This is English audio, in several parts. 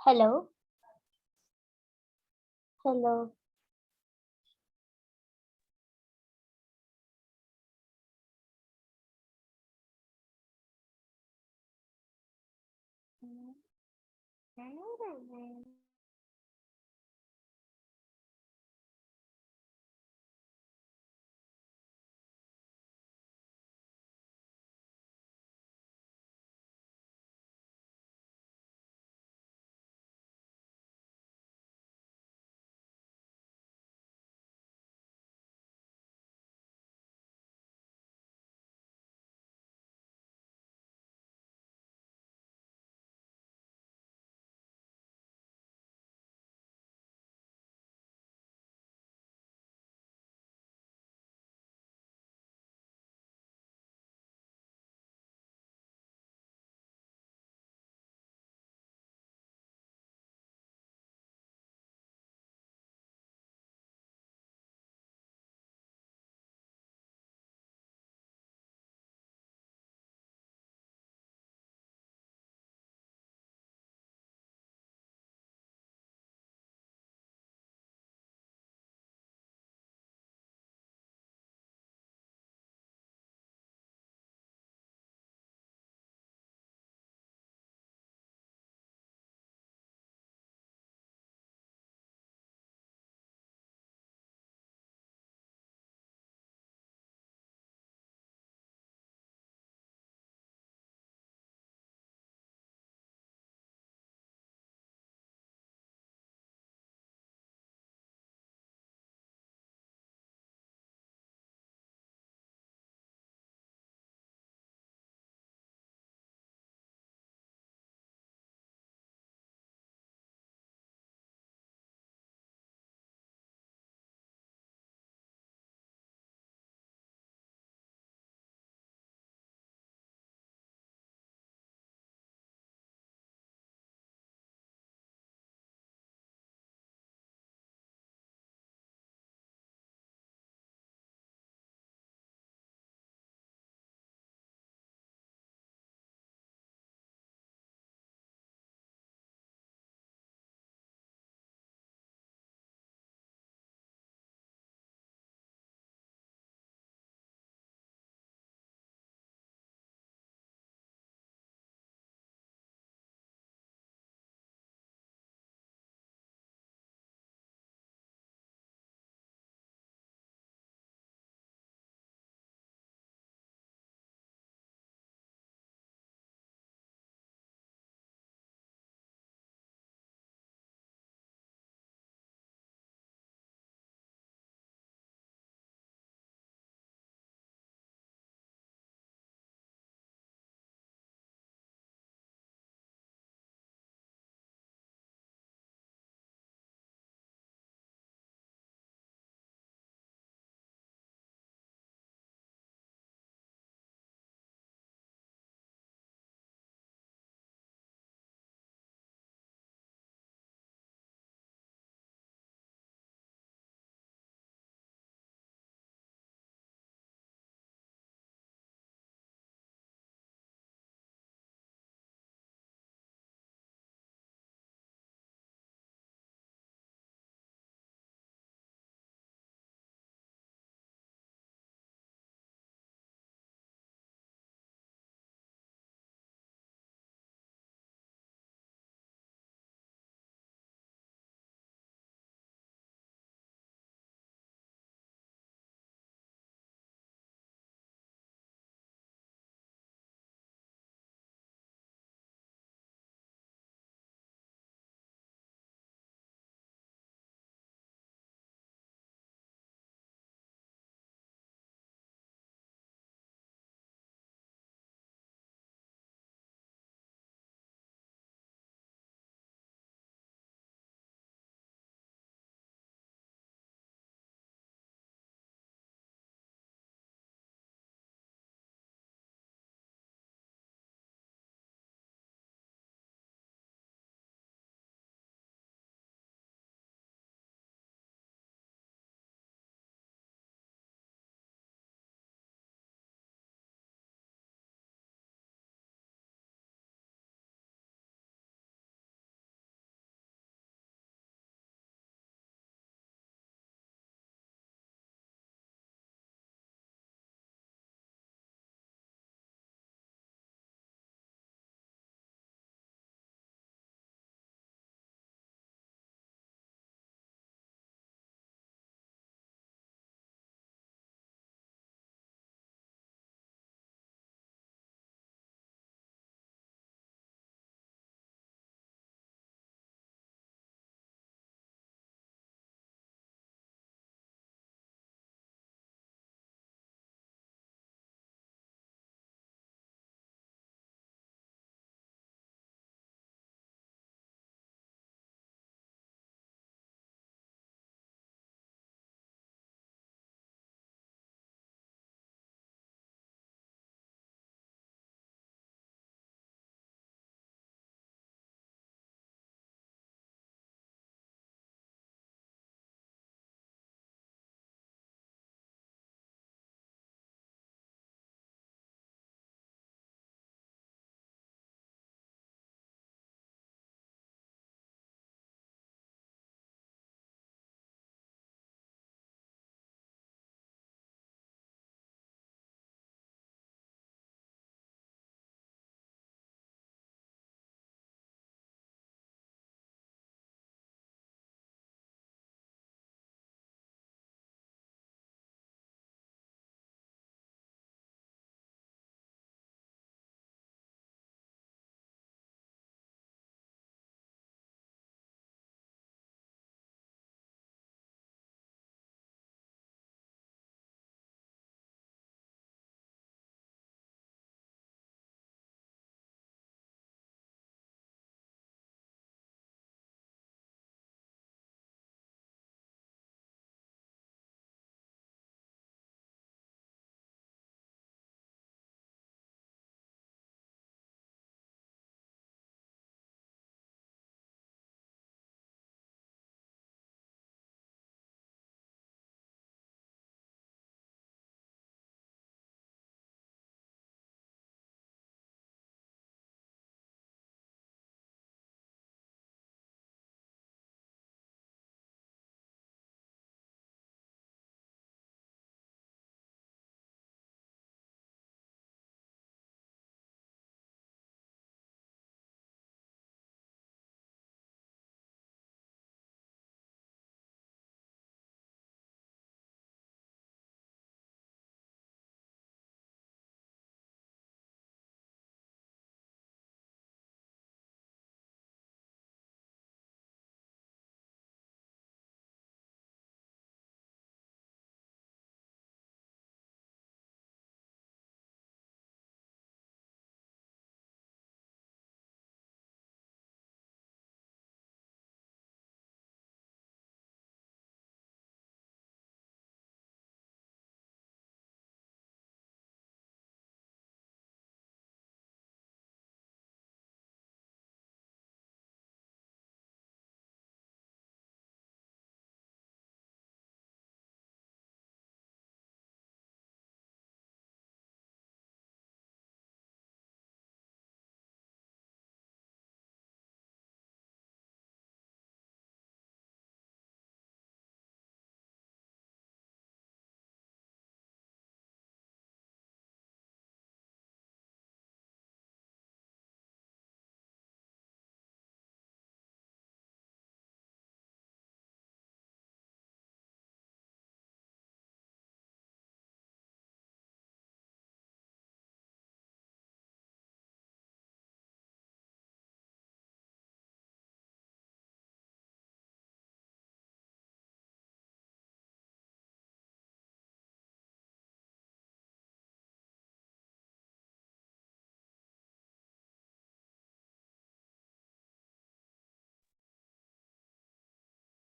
Hello, hello.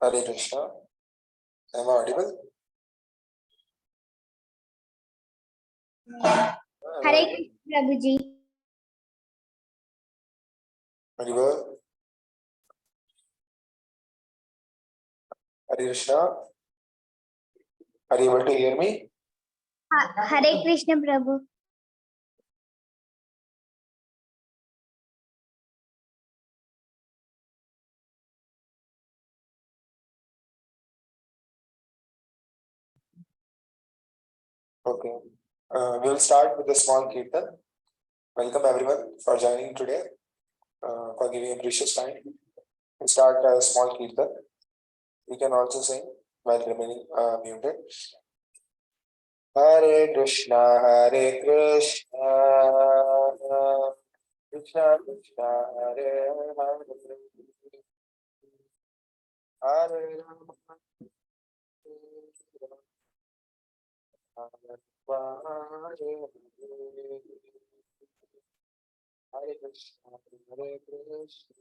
Hare Krishna. Am I audible? Hare Krishna, Prabhuji. Audible? Hare Krishna. Are you able to hear me? Hare Krishna, Prabhu. Okay. We will start with a small kirtan. Welcome everyone for joining today, for giving a precious time. We start a small kirtan. We can also sing while remaining muted. Hare Krishna, Hare Krishna, Krishna Krishna, Hare Hare, Hare Rama, Hare Krishna, Hare Krishna, Hare Krishna, Hare Krishna,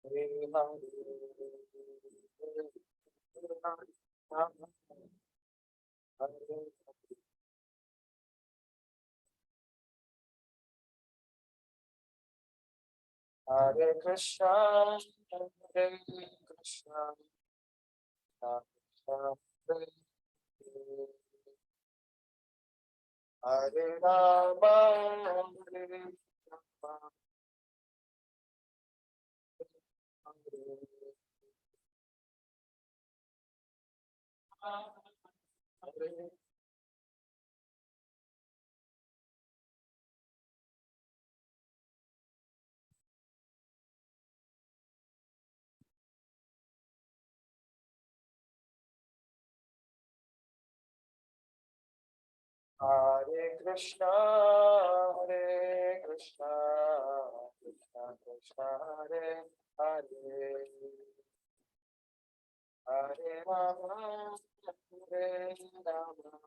Hare Rama, Hare Rama, Hare Krishna, Hare Krishna, Krishna Krishna, Hare Hare, Hare Rama, Hare Rama, Hare Hare. Hare Krishna, Hare Krishna, Krishna Krishna, Hare Hare, Hare Rama, Hare Hare,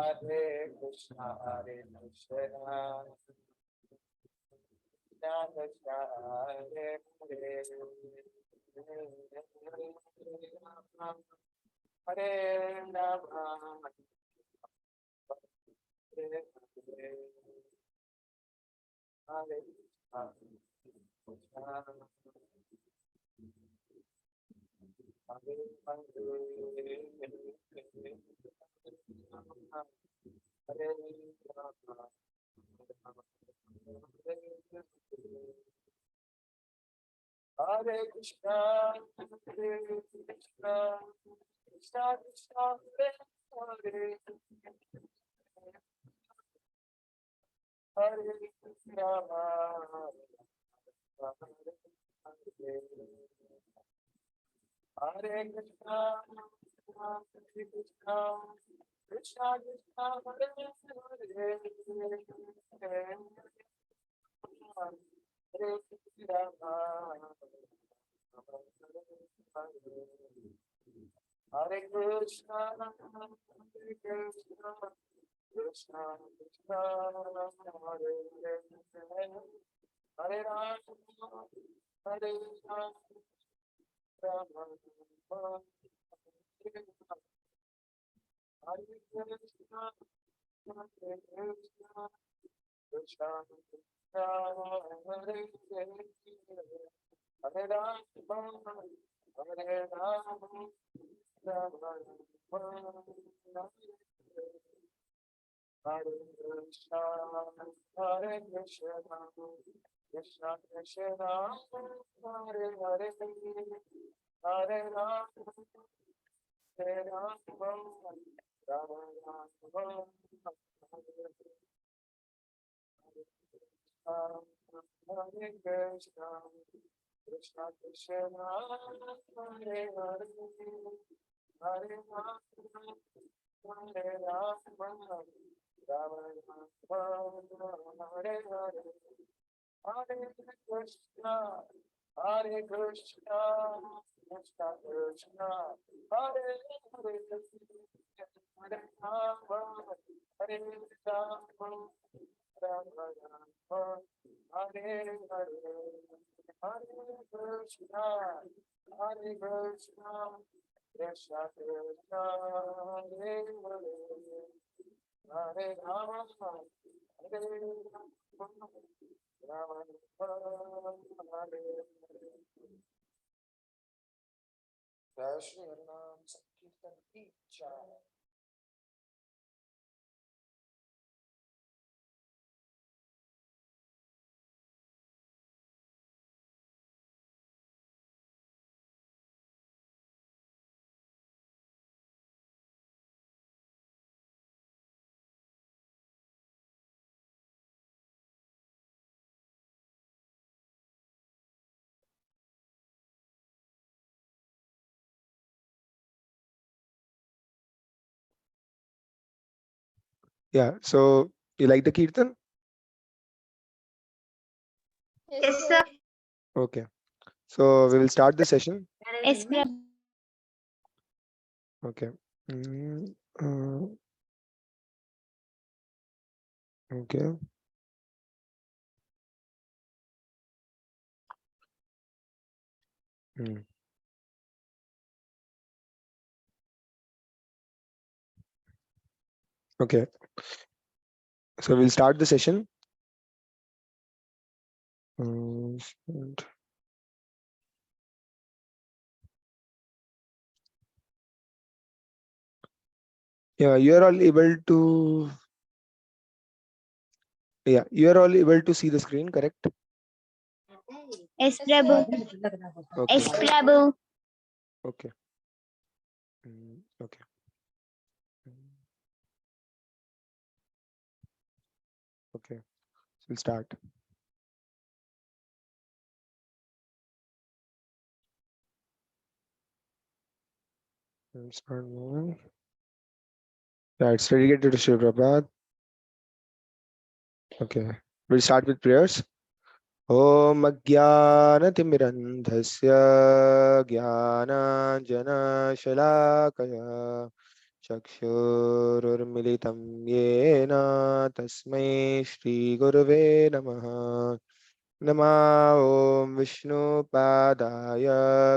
Hare Krishna, Hare Krishna, Hare Krishna, Krishna Krishna, Hare Hare, Hare Rama, Hare Krishna, Hare Krishna, Krishna Krishna, Hare Hare, Hare Rama, Hare Krishna, Hare Krishna, Krishna Krishna, Hare Hare, Hare Rama, Hare Rama, Rama Rama, Hare Krishna, Hare Krishna, Krishna Krishna, Hare Hare, Hare Rama, Hare Rama, Rama Rama, Hare Krishna, Hare Krishna, Krishna Krishna, Hare Hare, Hare Rama, Hare Rama, Rama Rama, Hare Krishna, Krishna Krishna, Hare Hare, Hare Rama, Hare Rama, Rama Rama, Hare Hare, Hare Krishna, Hare Krishna, Krishna Krishna, Hare Hare, Hare Rama, Hare Rama, Rama Rama, Hare Hare, Hare Krishna, Hare Krishna, Krishna Krishna, Hare Hare, Hare Rama, Hare Rama, Rama Rama, Hare Hare. Jai Shri Harinam Sankirtan Ki Jai. Yeah, so you like the Kirtan? Yes, sir. Okay, so we will start the session. Yes, Prabhu. Okay. Mm, okay. Mm. Okay, so we'll start the session. And- Yeah, you are all able to. Yeah, you are all able to see the screen, correct? Yes, Prabhu. Okay. Yes, Prabhu. Okay. Okay. Okay. So we'll start. Let's start moving. Yeah, it's dedicated to Shri Prabhat. Okay. We'll start with prayers. ॐ अज्ञानतिमिरन्धस्य ज्ञानाञ्जनशलाकया चक्षुरुन्मिलितं येन तस्मै श्रीगुरुवे नमः नमा ॐ विष्णुपादाय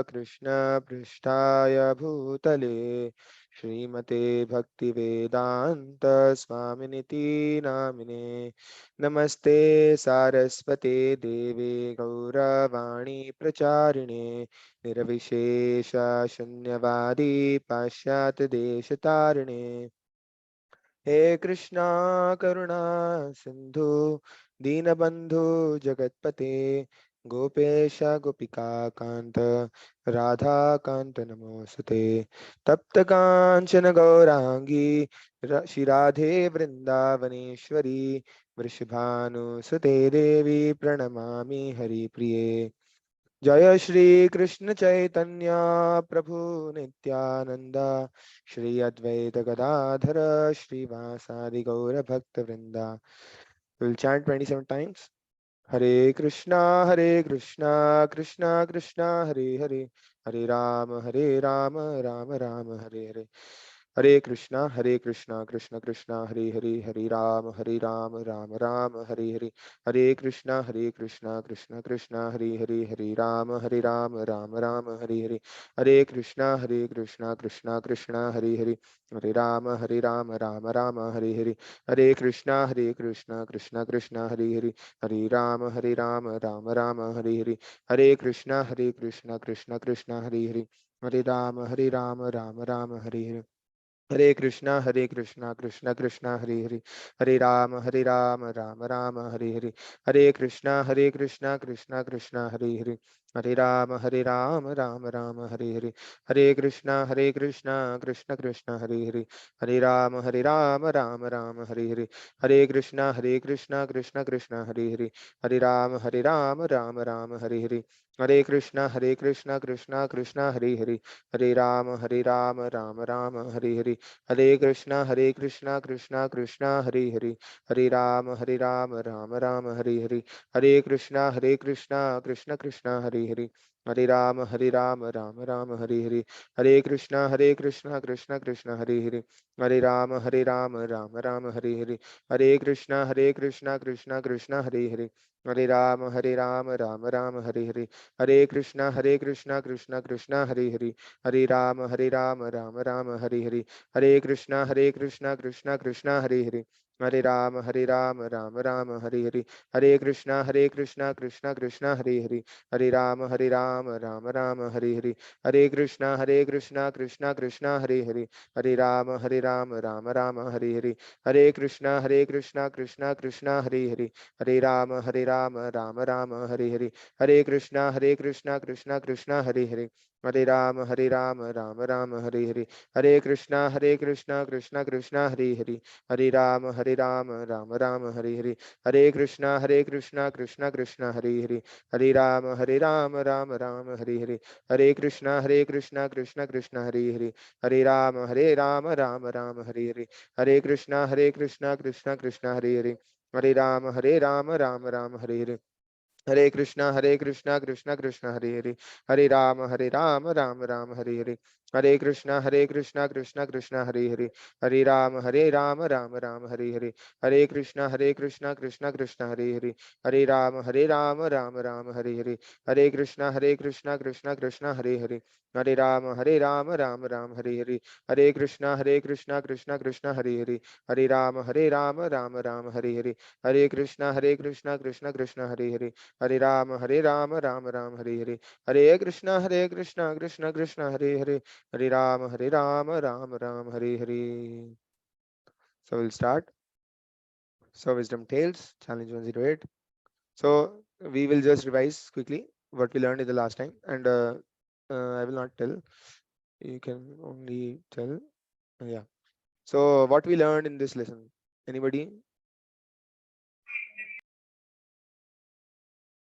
कृष्णपृष्ठाय भूतले श्रीमते भक्तिवेदान्त स्वामिनिति नामिने नमस्ते सारस्वते देवे गौरवाणी प्रचारिणे निर्विशेष शून्यवादी पाश्चात्यदेशतारिणे हे कृष्णा करुणा सिंधु दीनबंधु जगतपते गोपेश गोपिका कांत राधा कांत नमोस्तुते तप्त कांचन गौरांगी श्री राधे वृंदावनेश्वरी वृषभानुसुते देवी प्रणमामि हरिप्रिये जय श्री कृष्ण चैतन्य प्रभु नित्यानंद श्री अद्वैत गदाधर श्रीवासादि गौर भक्त वृंदा. We'll chant 27 times. Hare Krishna, Krishna Krishna, Hare Hare Rama, Rama Hare Hare. Hare Krishna, Krishna Krishna, Hare Rama, Rama Hare Hare. Hare Krishna, Krishna Krishna, Hare Rama, Rama Hare Hare. Hare Krishna, Krishna Krishna, Hare Rama, Rama Hare Hare. Hare Krishna, Krishna Krishna, Hare Rama, Rama Hare Hare. Hare Krishna, Krishna Krishna, Hare Hare. Hare Rama, Rama Hare Hare. Hare Krishna, Krishna Krishna, Hare Hare, Hare Rama, Rama Hare Hare, Hare Krishna, Krishna Krishna, Hare Hare, Hare Rama, Rama Hare Hare, Hare Krishna, Krishna Krishna, Hare Hare, Hare Rama, Rama Hare Hare, Hare Krishna, Krishna Krishna, Hare Hare, Hare Rama, Rama Hare Hare, Hare Krishna, Krishna Hare Hare, Hare Rama, Rama Hare Hare, Hare Krishna, Krishna Krishna, Hare Hare, Hare Rama, Rama Hare Hare, Hare Krishna, Krishna Krishna, Hare Hare, Hare Rama, Rama Hare Hare, Hare Krishna, Krishna Krishna, Hare Hare, Hare Rama, Rama Hare Hare, Hare Krishna, Krishna Krishna, Hare Hare, Hare Rama, Rama Hare Hare, Hare Krishna, Krishna Krishna, Hare Hare, Hare Rama, Rama Hare Hare, Hare Krishna, Krishna Krishna, Hare Hare, Hare Rama, Rama Hare Hare, Hare Krishna, Krishna Krishna, Hare Hare, Hare Rama, Rama Hare Hare, Hare Krishna, Krishna Krishna, Hare Hare, Hare Rama, Rama Hare Hare, Hare Krishna, Krishna Krishna, Hare Hare, Hare Rama, Rama Hare Hare, Hare Krishna, Krishna Krishna, Hare Hare, Hare Rama, Rama Hare Hare, Hare Krishna, Krishna Krishna, Hare Hare, Hare Rama, Rama Hare Hare, Hare Krishna, Krishna Krishna, Hare Hare, Hare Rama, Rama Hare Hare, Hare Krishna, Krishna Krishna, Hare Hare, Hare Rama, Rama Hare Hare, Hare Krishna, Krishna Krishna, Hare Hare, Hare Rama, Rama Hare Hare, Hare Krishna, Krishna Krishna, Hare Hare, Hare Rama, Rama Hare Hare, Hare Krishna, Krishna Krishna, Hare Hare, Hare Rama, Rama Hare Hare, Hare Krishna, Krishna Krishna, Hare Hare, Hare Rama, Rama Hare Hare, Hare Krishna, Krishna Krishna, Hare Hare, Hare Rama, Rama Hare Hare, Hare Krishna, Krishna Krishna, Hare Hare, Hare Rama, Rama Hare Hare, Hare Krishna, Krishna Krishna, Hare Hare, Hare Rama, Rama Hare Hare, Hare Krishna, Krishna Krishna, Hare Hare, Hare Rama, Rama Hare Hare. So we'll start. So wisdom tales, challenge 108. So we will just revise quickly what we learned in the last time, and I will not tell. You can only tell. Yeah. So what we learned in this lesson? Anybody?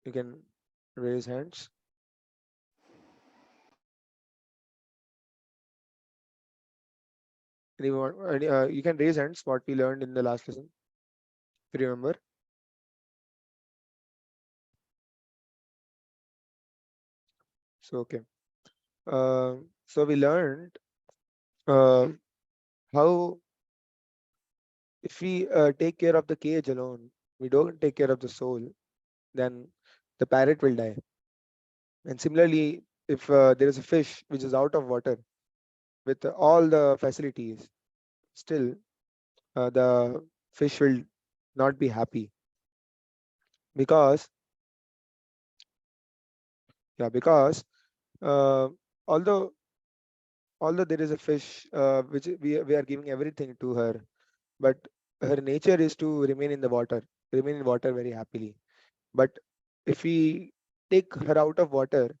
You can raise hands. Anyone? You can raise hands. What we learned in the last lesson? If you remember. So okay. So we learned uh, how if we take care of the cage alone, we don't take care of the soul, then the parrot will die. And similarly, if there is a fish which is out of water with all the facilities, still the fish will not be happy because because uh, although there is a fish which we are giving everything to her, but her nature is to remain in the water, remain in water very happily. But if we take her out of water,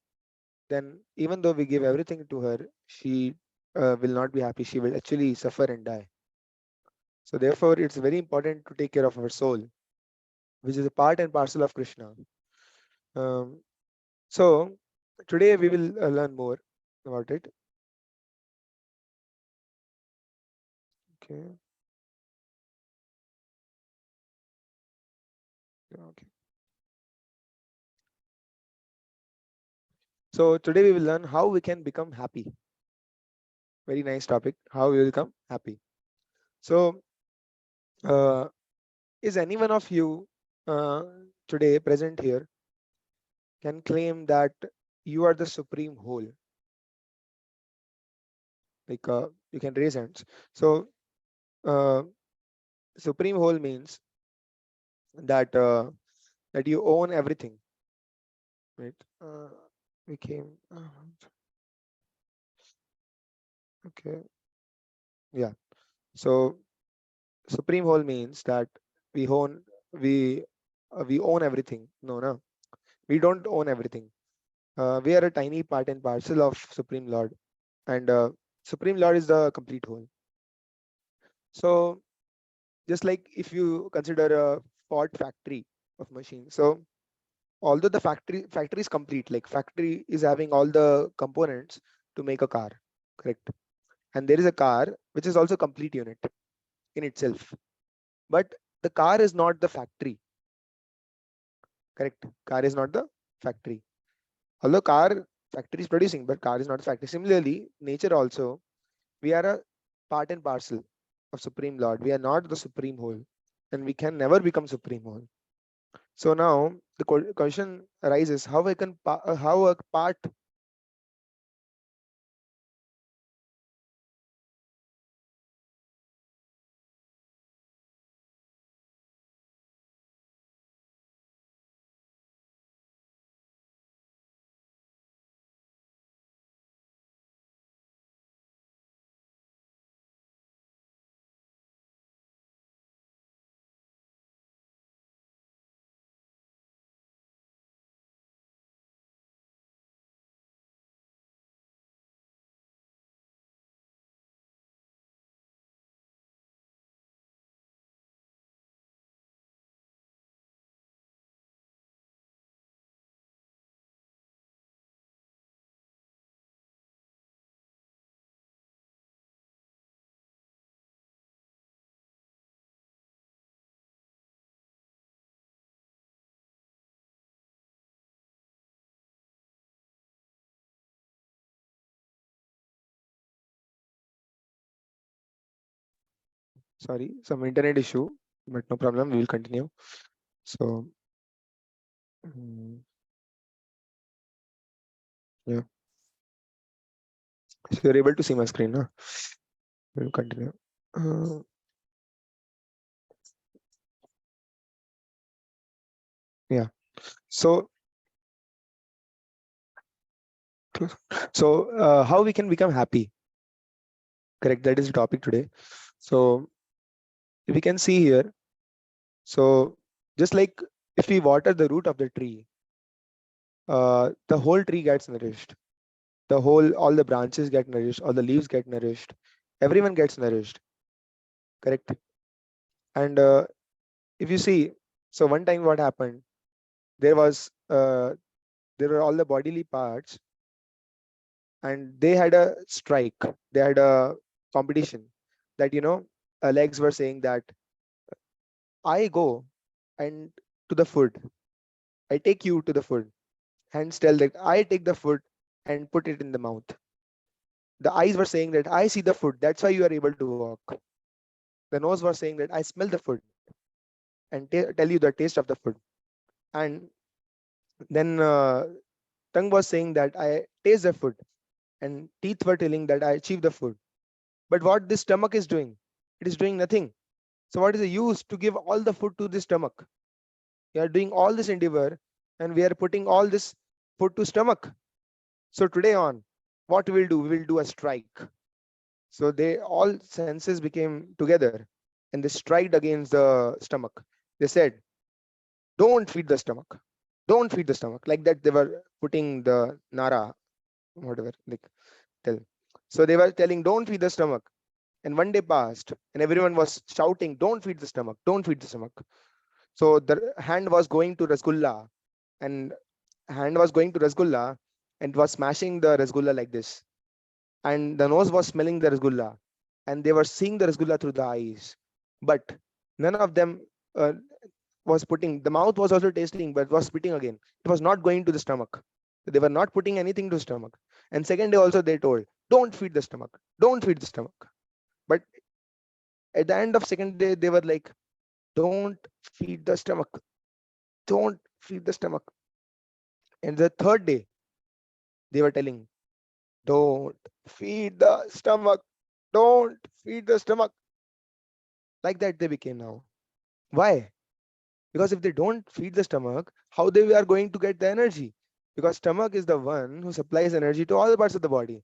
then even though we give everything to her, she will not be happy. She will actually suffer and die. So therefore, it's very important to take care of her soul, which is a part and parcel of Krishna. Um, so today we will learn more about it. Okay. Okay. So today we will learn how we can become happy. Very nice topic. How we will become happy. So, is any one of you uh, today present here can claim that you are the supreme whole? Like you can raise hands. So, uh, supreme whole means that that you own everything, right? We came. Okay. Yeah. So supreme whole means that we own we we own everything. No, we don't own everything. We are a tiny part and parcel of Supreme Lord, and Supreme Lord is the complete whole. So just like if you consider a Ford factory of machines, so although the factory is complete, like factory is having all the components to make a car, correct? And there is a car which is also complete unit in itself, but the car is not the factory, correct? Car is not the factory. Although car factory is producing, but car is not the factory. Similarly, nature also, we are a part and parcel of Supreme Lord. We are not the supreme whole, and we can never become supreme whole. So now the question arises: how I can how a part. Sorry, some internet issue, but no problem. We will continue. So, yeah, so you're able to see my screen, huh? We'll continue. Uh, yeah. So, how we can become happy? Correct. That is the topic today. So, we can see here. So, just like if we water the root of the tree, the whole tree gets nourished. All the branches get nourished, all the leaves get nourished, everyone gets nourished. Correct. And if you see, so one time what happened? There was there were all the bodily parts, and they had a strike. They had a competition. That legs were saying that I go and to the food. I take you to the food. Hands tell that I take the food and put it in the mouth. The eyes were saying that I see the food. That's why you are able to walk. The nose was saying that I smell the food and tell you the taste of the food. And then tongue was saying that I taste the food, and teeth were telling that I achieve the food. But what this stomach is doing, it is doing nothing. So what is the use to give all the food to the stomach? We are doing all this endeavor, and we are putting all this food to stomach. So today on, what we will do? We will do a strike. So they all senses became together, and they striked against the stomach. They said, "Don't feed the stomach. Don't feed the stomach." Like that, they were putting the nara, whatever, like tell. So they were telling, "Don't feed the stomach." And one day passed, and everyone was shouting, "Don't feed the stomach. Don't feed the stomach." So the hand was going to Rasgulla, and was smashing the Rasgulla like this. And the nose was smelling the Rasgulla, and they were seeing the Rasgulla through the eyes. But none of them uh, was putting, the mouth was also tasting, but was spitting again. It was not going to the stomach. They were not putting anything to the stomach. And second day also they told, don't feed the stomach. Don't feed the stomach. But at the end of second day, they were like, don't feed the stomach. Don't feed the stomach. And the third day, they were telling, don't feed the stomach. Don't feed the stomach. Like that they became now. Why? Because if they don't feed the stomach, how they are going to get the energy? Because stomach is the one who supplies energy to all the parts of the body.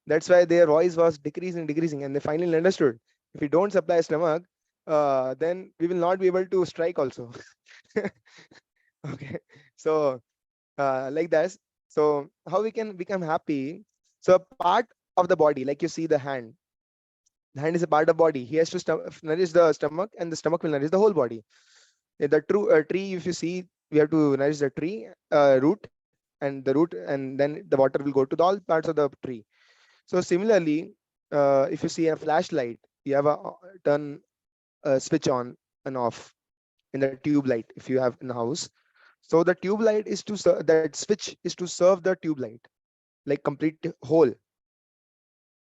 That's why their voice was decreasing, and they finally understood if we don't supply stomach, then we will not be able to strike also. Okay, so like that. So how we can become happy? So a part of the body, like you see the hand. The hand is a part of body. He has to nourish the stomach, and the stomach will nourish the whole body. The true tree, if you see, we have to nourish the tree root, and the root, and then the water will go to all parts of the tree. So similarly, if you see a flashlight, you have a turn switch on and off in the tube light if you have in the house. So the tube light is to that switch is to serve the tube light like complete whole.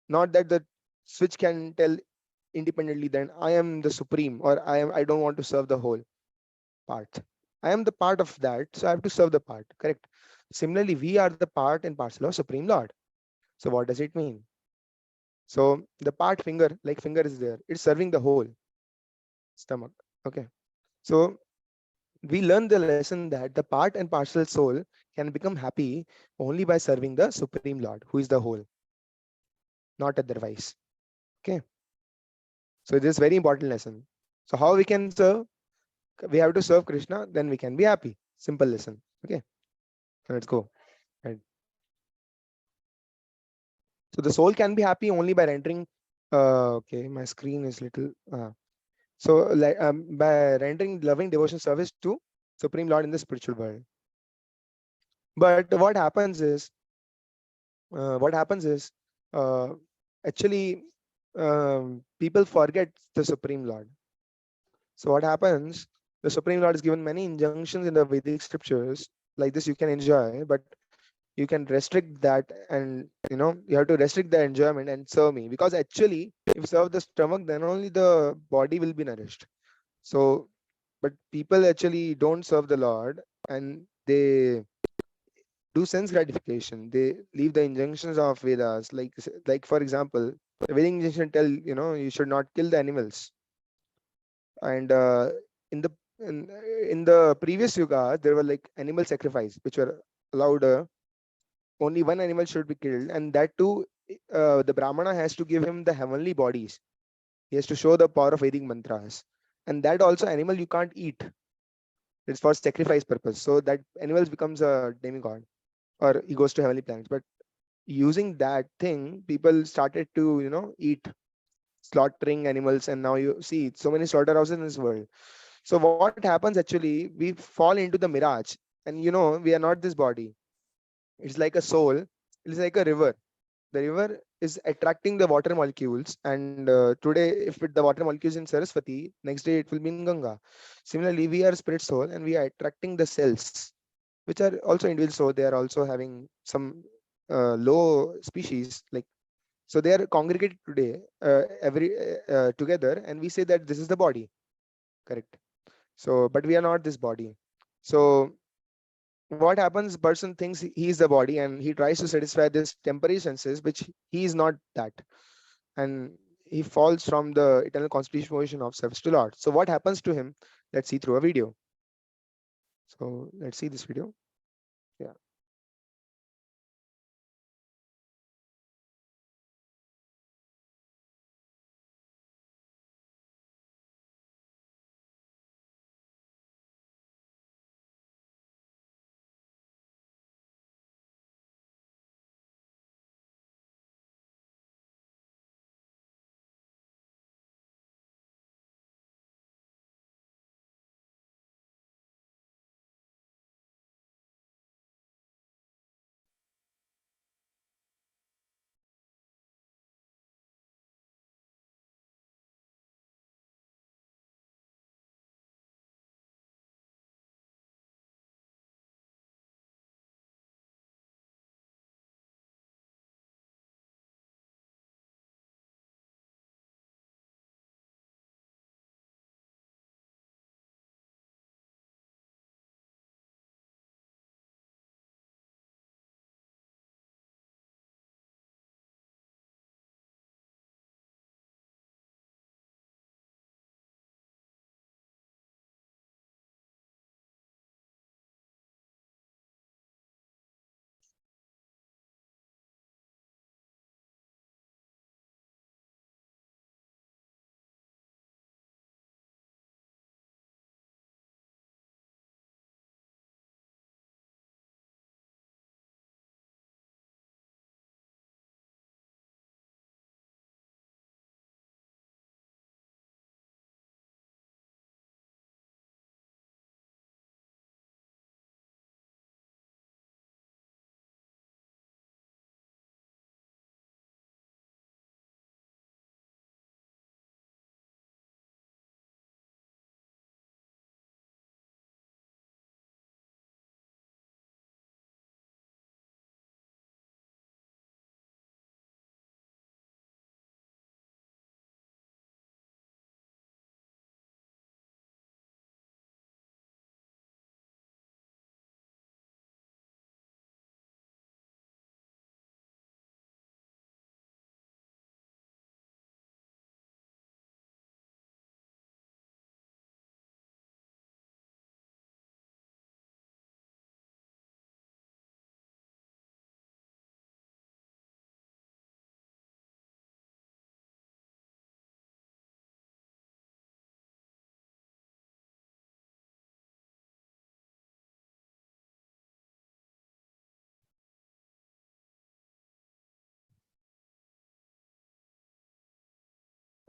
Not that the switch can tell independently then I am the supreme, or I don't want to serve the whole part. I am the part of that, so I have to serve the part. Correct. Similarly, we are the part and parcel of Supreme Lord. So what does it mean? So the part finger, like finger is there, it's serving the whole stomach. Okay. So we learn the lesson that the part and parcel soul can become happy only by serving the Supreme Lord, who is the whole, not otherwise. Okay. So this is very important lesson. So how we can serve? We have to serve Krishna, then we can be happy. Simple lesson. Okay. So let's go. Right. So the soul can be happy only by rendering. Okay, my screen is little. So like by rendering loving devotion service to Supreme Lord in the spiritual world. But what happens is uh, actually people forget the Supreme Lord. So what happens? The Supreme Lord has given many injunctions in the Vedic scriptures. Like this, you can enjoy, but you can restrict that, and you have to restrict the enjoyment and serve me, because actually if you serve the stomach, then only the body will be nourished. So but people actually don't serve the Lord, and they do sense gratification. They leave the injunctions of Vedas, like for example, the Vedic injunction tell you should not kill the animals. And in the in the previous yuga, there were like animal sacrifice which were allowed. Only one animal should be killed, and that too, the Brahmana has to give him the heavenly bodies. He has to show the power of Vedic mantras, and that also animal you can't eat. It's for sacrifice purpose. So that animals becomes a demigod, or he goes to heavenly planets. But using that thing, people started to eat, slaughtering animals, and now you see so many slaughterhouses in this world. So what happens actually? We fall into the mirage, and we are not this body. It's like a soul. It's like a river. The river is attracting the water molecules, and today if the water molecules in Saraswati, next day it will be in Ganga. Similarly, we are spirit soul, and we are attracting the cells which are also individual, so they are also having some low species, like, so they are congregated today, every together, and we say that this is the body. Correct. So but we are not this body. So what happens? Person thinks he is the body, and he tries to satisfy this temporary senses, which he is not that, and he falls from the eternal constitution of service to Lord. So what happens to him? Let's see through a video. So let's see this video. Yeah.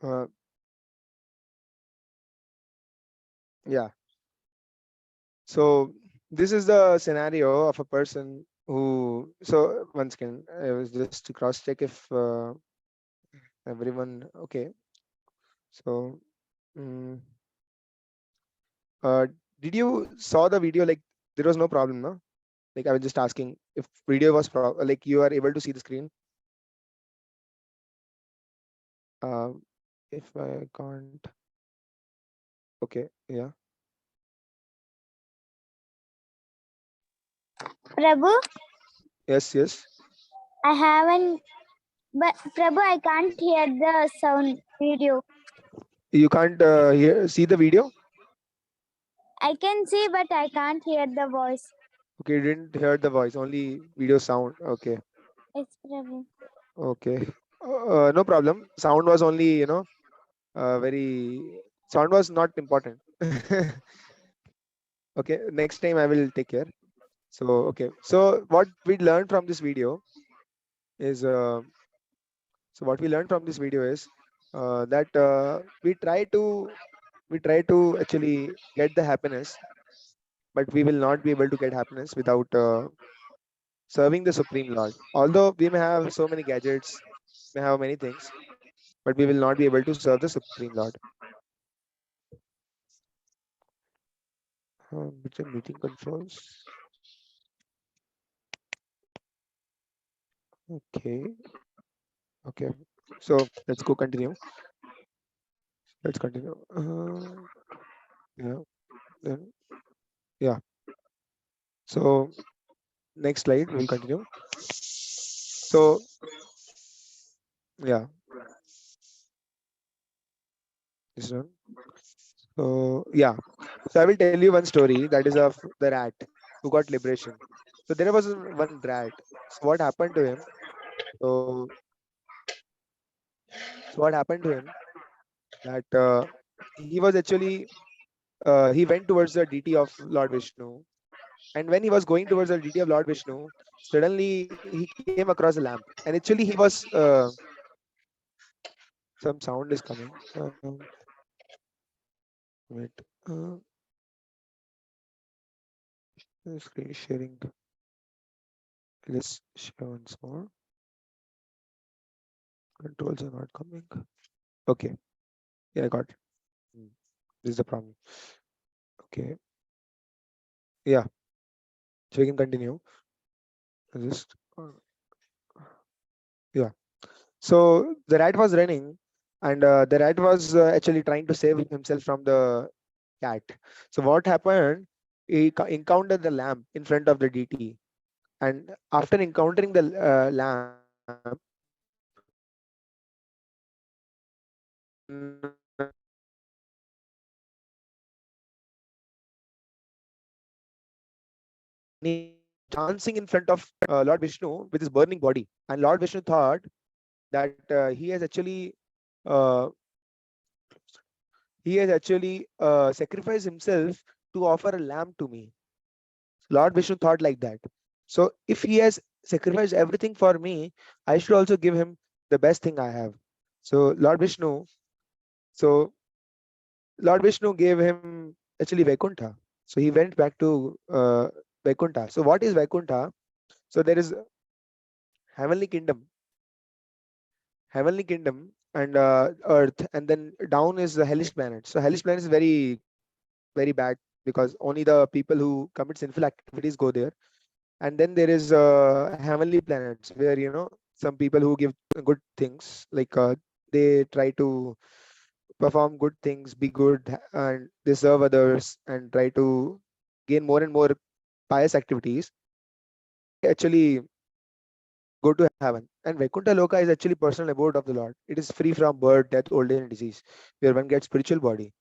Uh, yeah. So this is the scenario of a person who. So once again, I was just to cross check if everyone okay. So. mm, Uh, did you saw the video? Like there was no problem, no? Like I was just asking if video was like you are able to see the screen. Uh, if I can't, okay, yeah, Prabhu, yes, yes. I haven't, but Prabhu, I can't hear the sound video. You can't see the video. I can see, but I can't hear the voice. Okay, you didn't hear the voice, only video sound. Okay, Yes, Prabhu. okay, no problem. Sound was only very sound was not important. Okay, next time I will take care. So okay, so what we learned from this video is so what we learned from this video is that we try to actually get the happiness, but we will not be able to get happiness without serving the Supreme Lord. Although we may have so many gadgets, may have many things, but we will not be able to serve the Supreme Lord. Which are meeting controls. Okay, okay. So let's go continue. Let's continue. Yeah, then yeah. So next slide, we'll continue. So yeah, this one. So yeah, so I will tell you one story that is of the rat who got liberation. So there was one rat. So what happened to him? So so what happened to him that he was actually he went towards the deity of Lord Vishnu, and when he was going towards the deity of Lord Vishnu, suddenly he came across a lamp, and actually he was some sound is coming. Wait, uh, screen sharing. Let's share once more. Controls are not coming. Okay, yeah, I got it. This is the problem. Okay, yeah, so we can continue. Just yeah. So the rat was running, and the rat was actually trying to save himself from the cat. So what happened? He encountered the lamp in front of the DT, and after encountering the lamp, he dancing in front of Lord Vishnu with his burning body, and Lord Vishnu thought that uh, he has actually sacrificed himself to offer a lamb to me. Lord Vishnu thought like that. So if he has sacrificed everything for me, I should also give him the best thing I have. So so Lord Vishnu gave him actually Vaikuntha. So he went back to Vaikuntha. So what is Vaikuntha? So there is heavenly kingdom, and earth, and then down is the hellish planet. So hellish planet is very very bad because only the people who commit sinful activities go there. And then there is heavenly planets where some people who give good things, like they try to perform good things, be good, and they serve others and try to gain more and more pious activities. They actually go to heaven. And Vaikuntha Loka is actually personal abode of the Lord. It is free from birth, death, old age, and disease, where one gets spiritual body.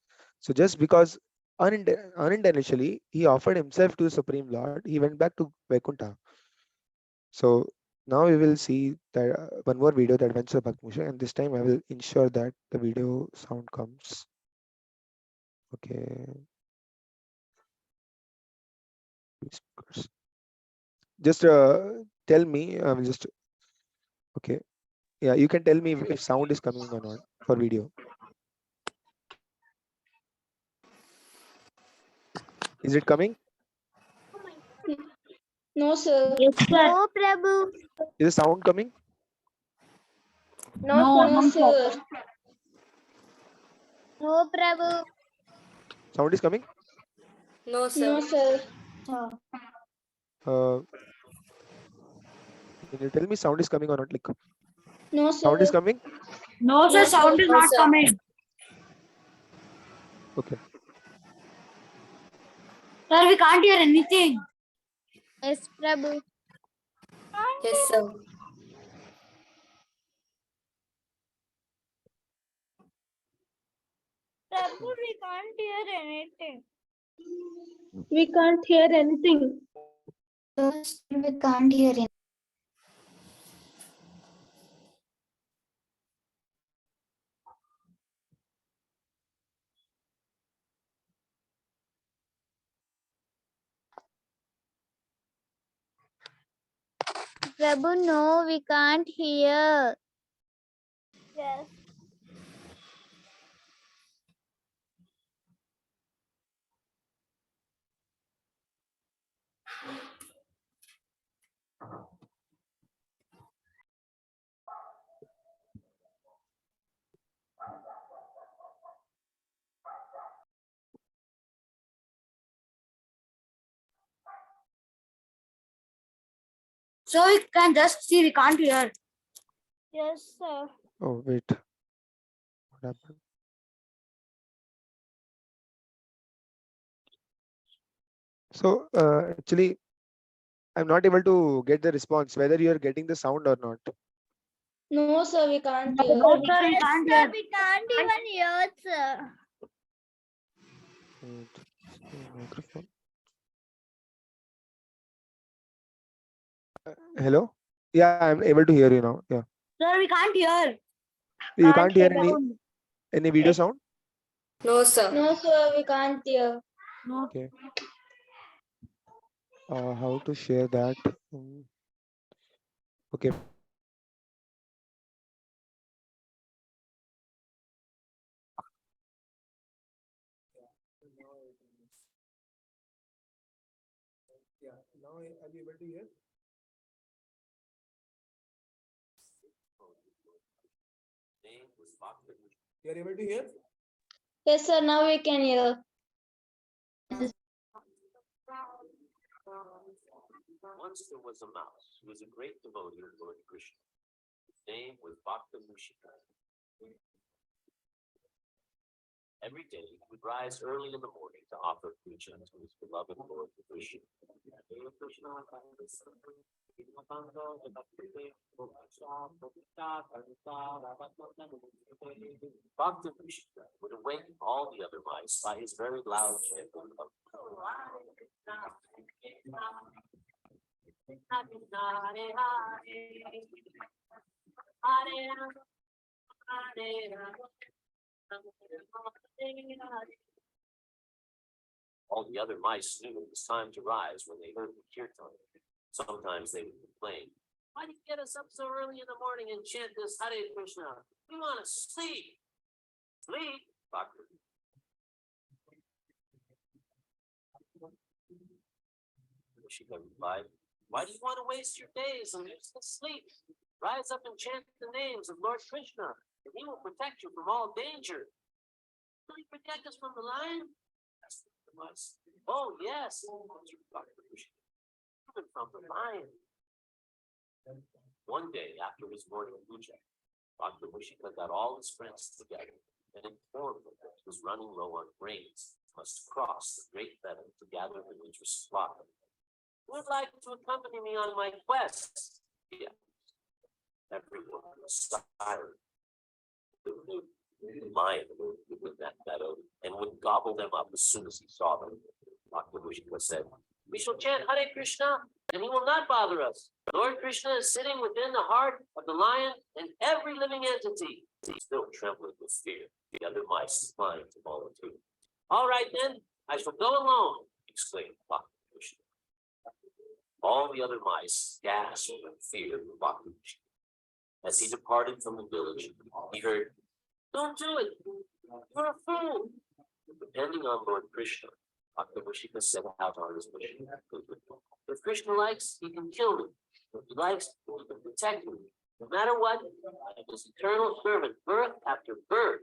So just because unintentionally he offered himself to the Supreme Lord, he went back to Vaikuntha. So now we will see that one more video, the Adventure of Bhakti Mishra, and this time I will ensure that the video sound comes. Okay. Just tell me. I will just okay. Yeah, you can tell me if sound is coming or not for video. Is it coming? No, sir. No, Prabhu. Is the sound coming? No, sir. No, Prabhu. Sound is coming? No, sir. Uh, can you tell me sound is coming or not? Like No, sound is sir. coming? No, sir, sound is not coming. Okay. Sir, we can't hear anything. Yes, Prabhu. Yes, sir. Prabhu, we can't hear anything. We can't hear anything. We can't hear it. Prabhu, no, we can't hear. Yes. So we can just see, we can't hear. Yes, sir. Oh wait. What happened? So actually, I'm not able to get the response whether you are getting the sound or not. No, sir. We can't hear. No, sir, we Yes, can't sir, hear. we can't even hear, sir. Wait, microphone. Hello? Yeah, I'm able to hear you now. Yeah. Sir, we can't hear. You can't hear sound. any video sound? No, sir. No, sir. We can't hear. No. Okay. How to share that? Okay. Yeah, now are you able to hear? You are able to hear? Yes, sir. Now we can hear. Once there was a mouse who was a great devotee of Lord Krishna. His name was Bhakta Mushika. Every day he would rise early in the morning to offer puja to his beloved Lord Krishna. Bhakta Mushika would awaken all the other mice by his very loud chanting of all the other mice knew it was time to rise when they heard the kirtan. Sometimes they would complain, "Why do you get us up so early in the morning and chant this Hare Krishna? We want to sleep." Sleep? Bhakta Mushika replied, "Why do you want to waste your days and useless sleep? Rise up and chant the names of Lord Krishna, and he will protect you from all danger." "Will he protect us from the lion?" asked the mice. "Oh, yes," answered Bhakta Mushika. "Even from the lion." One day after his morning puja, Bhakta Mushika got all his friends together and informed them that he was running low on grains, must cross the great meadow to gather the winter's flock. "Who would like to accompany me on my quest?" Yeah. Everyone was silent. The lion moved in that meadow and would gobble them up as soon as he saw them. Bhakta Mushika said, "We shall chant Hare Krishna, and he will not bother us. Lord Krishna is sitting within the heart of the lion and every living entity." Still trembling with fear, the other mice declined to volunteer. "All right then, I shall go alone," exclaimed Bhakta Mushika. All the other mice gasped in fear of Bhakta Mushika. As he departed from the village, he heard, "Don't do it. You're a fool." Depending on Lord Krishna, Bhakta Vishika set out on his mission. If Krishna likes, he can kill me. If he likes, he can protect me. No matter what, I was eternal servant, birth after birth.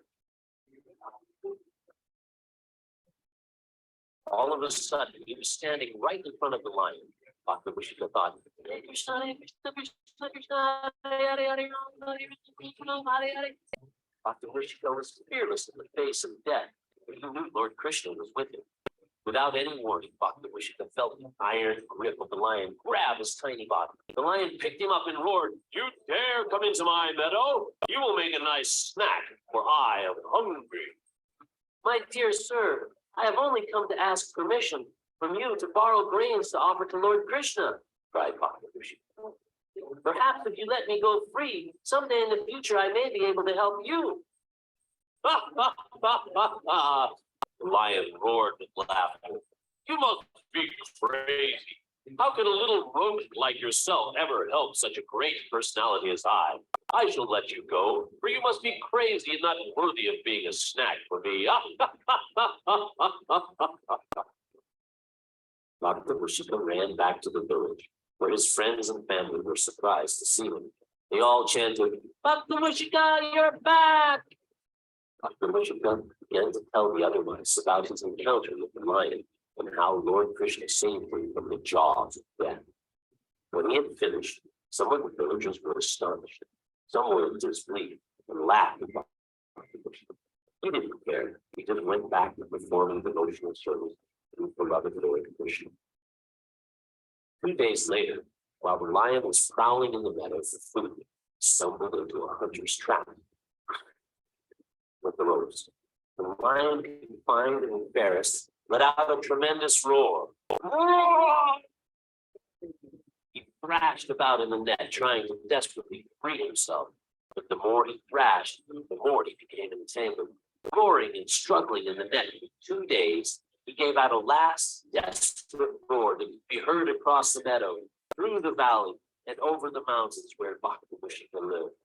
All of a sudden, he was standing right in front of the lion. Bhakta Vishika thought, Hare Krishna, Hare Krishna, Krishna Krishna, Hare Hare, Hare Rama, Hare Rama, Hare Hare. Bhakta Vishika was fearless in the face of death, but he knew Lord Krishna was with him. Without any warning, Bhakta Vishika felt the iron grip of the lion grab his tiny body. The lion picked him up and roared, "You dare come into my meadow? You will make a nice snack, for I am hungry." "My dear sir, I have only come to ask permission from you to borrow grains to offer to Lord Krishna," cried Bhakta Vishika. "Perhaps if you let me go free, someday in the future I may be able to help you." The lion roared with laughter. "You must be crazy. How can a little rodent like yourself ever help such a great personality as I? I shall let you go, for you must be crazy and not worthy of being a snack for me." Bhakta Vishika ran back to the village, where his friends and family were surprised to see him. They all chanted, "Bhakta Vishika, you're back!" Bhakta Vishika began to tell the other mice about his encounter with the lion and how Lord Krishna saved him from the jaws of death. When he had finished, some of the villagers were astonished. Some were disbelieved and laughed at Bhakta Vishika. He didn't care. He just went back to performing devotional service to the beloved Lord Krishna. 2 days later, while the lion was prowling in the meadow for food, he stumbled into a hunter's trap with the ropes. The lion, confined and embarrassed, let out a tremendous roar. He thrashed about in the net, trying to desperately free himself. But the more he thrashed, the more he became entangled. Roaring and struggling in the net for 2 days, he gave out a last desperate roar that could be heard across the meadow, through the valley, and over the mountains where Bhakta Vishika lived.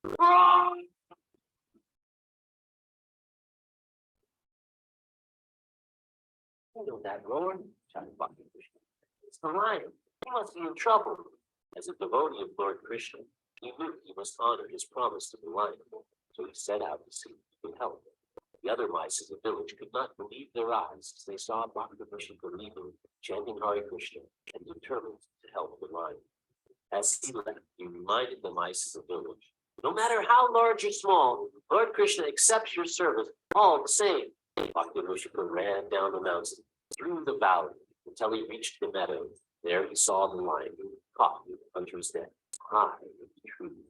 "You know that roar?" shouted Bhakta Vishika. "It's the lion. He must be in trouble." As a devotee of Lord Krishna, he knew he must honor his promise to the lion, so he set out to see if he could help. The other mice in the village could not believe their eyes as they saw Bhakta Vishika leaving, chanting Hare Krishna, and determined to help the lion. As he left, he reminded the mice in the village, "No matter how large or small, Lord Krishna accepts your service all the same." Bhakta Vishika ran down the mountain, through the valley, until he reached the meadow. There he saw the lion caught in the hunter's net, high in the tree.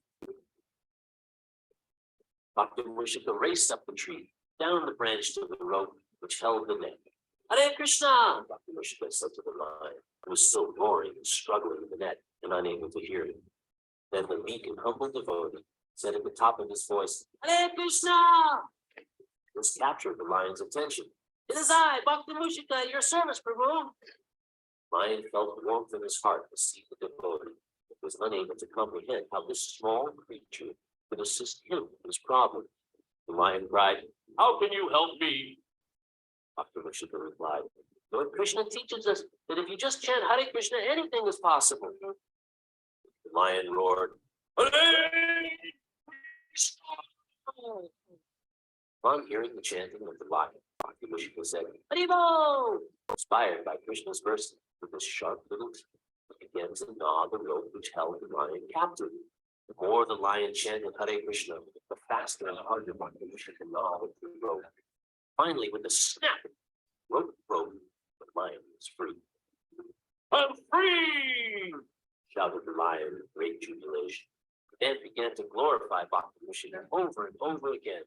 Bhakta Vishika raced up the tree, down the branch to the rope which held the net. "Hare Krishna!" Bhakta Vishika said to the lion, who was still roaring and struggling in the net and unable to hear him. Then the meek and humble devotee said at the top of his voice, "Hare Krishna!" This captured the lion's attention. "It is I, Bhakta Vishika, at your service, Prabhu." The lion felt warmth in his heart to see the devotee, but was unable to comprehend how this small creature could assist him in his problem. The lion cried, "How can you help me?" Bhakta Vishika replied, "Lord Krishna teaches us that if you just chant Hare Krishna, anything is possible." The lion roared, "Hare Krishna!" On hearing the chanting of the lion, Bhakta Vishika said, "Haribo!" Inspired by Krishna's mercy, with his sharp little teeth, he began to gnaw the rope which held the lion captive. The more the lion chanted Hare Krishna, the faster and harder Bhakta Vishika gnawed the rope. Finally, with a snap, the rope broke, the lion was free. "I'm free!" shouted the lion in great jubilation. He then began to glorify Bhakta Vishika over and over again.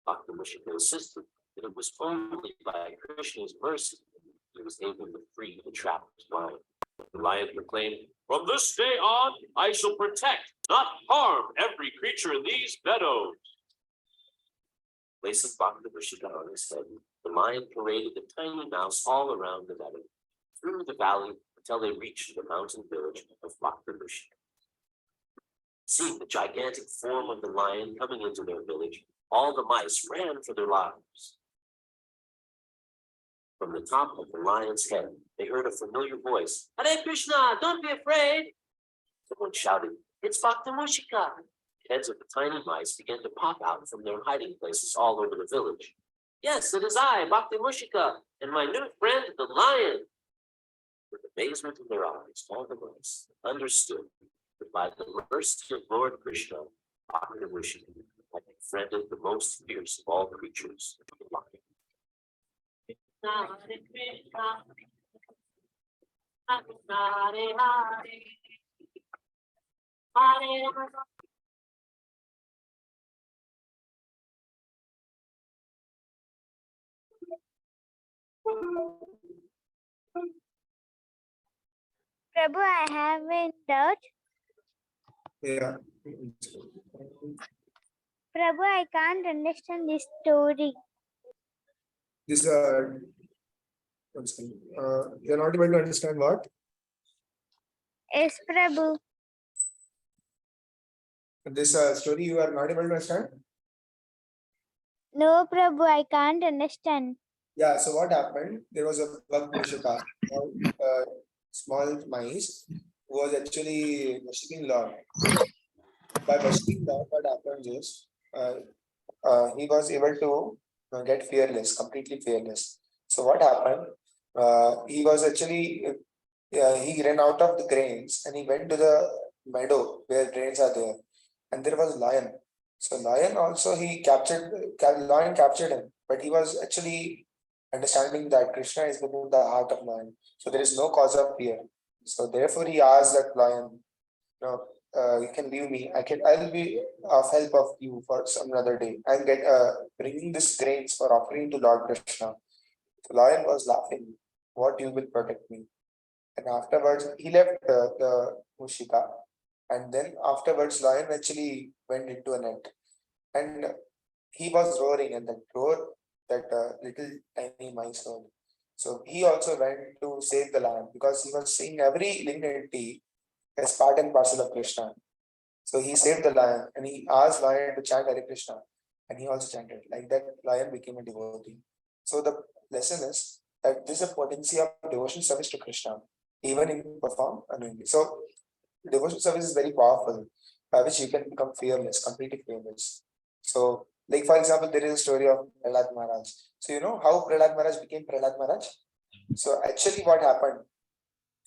Bhakta Vishika insisted that it was only by Krishna's mercy he was able to free the trapped lion. The lion proclaimed, "From this day on, I shall protect, not harm, every creature in these meadows." Placing Bhakta Vishika on his head, the lion paraded the tiny mouse all around the meadow, through the valley until they reached the mountain village of Bhakta Vishika. Seeing the gigantic form of the lion coming into their village, all the mice ran for their lives. From the top of the lion's head, they heard a familiar voice. Hare Krishna, don't be afraid. Someone shouted, it's Bhakta Mushika. Heads of the tiny mice began to pop out from their hiding places all over the village. Yes, it is I, Bhakti Mushika, and my new friend, the lion. With amazement in their eyes, all the mice understood that by the mercy of Lord Krishna, Bhakti Mushika had befriended the most fierce of all creatures, the lion. Prabhu, I have a doubt. Yeah. Prabhu, I can't understand this story. This you're not able to understand what? Yes, Prabhu. This story you are not able to understand? No, Prabhu, I can't understand. Yeah, so what happened? There was a bug Mushika, small mice, who was actually worshipping Lord. By worshipping Lord, what happens is he was able to get fearless, completely fearless. So what happened? He was actually he ran out of the grains and he went to the meadow where grains are there, and there was lion. So lion also he lion captured him, but he was actually understanding that Krishna is within the heart of lion, so there is no cause of fear. So therefore he asked that lion, you can leave me. I'll be of help of you for some other day. I'll get bringing this grains for offering to Lord Krishna. The lion was laughing. What you will protect me? And afterwards he left the Mushika, and then afterwards lion actually went into a net, and he was roaring, and that roar that little tiny mice heard. So he also went to save the lion because he was seeing every dignity as part and parcel of Krishna. So he saved the lion and he asked lion to chant Hare Krishna, and he also chanted. Like that, lion became a devotee. So the lesson is that this is a potency of devotion service to Krishna, even if you perform unknowingly. So devotion service is very powerful, by which you can become fearless, completely fearless. So, like for example, there is a story of Prahlad Maharaj. So you know how Prahlad Maharaj became Prahlad Maharaj? So actually, what happened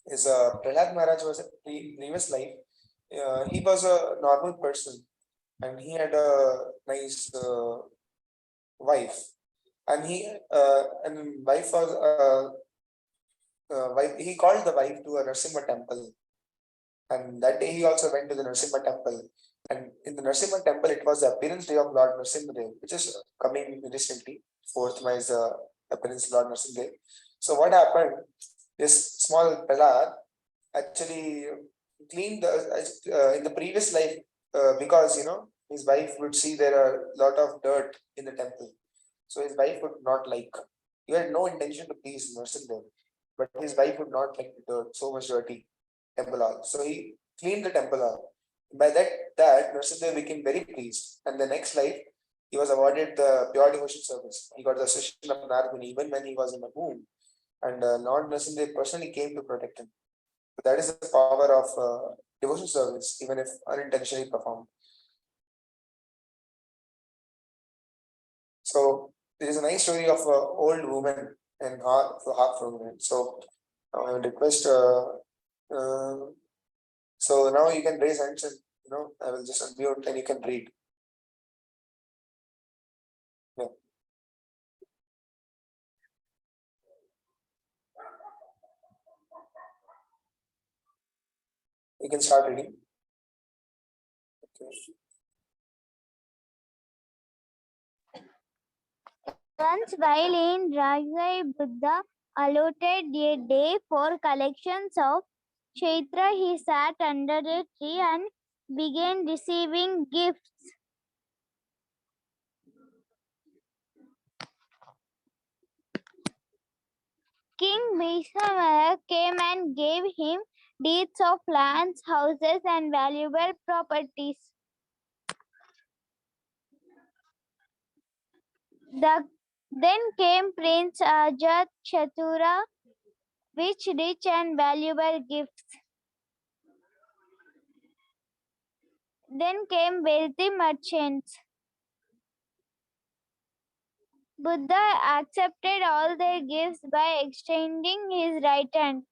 is Prahlad Maharaj was a previous life. He was a normal person, and he had a nice wife, and wife was wife. He called the wife to a Narasimha temple, and that day he also went to the Narasimha temple. And in the Narasimha temple, it was the appearance day of Lord Narasimha, which is coming recently. 4th May is the appearance of Lord Narasimha. So what happened? This small Prahlad actually cleaned in the previous life because his wife would see there are a lot of dirt in the temple, so his wife would not like. He had no intention to please Narasimha, but his wife would not like the dirt, so much dirty temple hall. So he cleaned the temple hall. By that Narasimha became very pleased, and the next life he was awarded the pure devotion service. He got the association of Narguni even when he was in the womb, and Lord Narasimha personally came to protect him. So that is the power of devotion service, even if unintentionally performed. So there is a nice story of an old woman and heart for women. So I would request. So now you can raise hands, and I will just unmute and you can read. Yeah. You can start reading. Okay. Once while in Ragai, Buddha allotted a day for collections of Chaitra. He sat under a tree and began receiving gifts. King Bhishma came and gave him deeds of lands, houses, and valuable properties. The Then came Prince Ajat Chatura, which rich and valuable gifts. Then came wealthy merchants. Buddha accepted all their gifts by extending his right hand.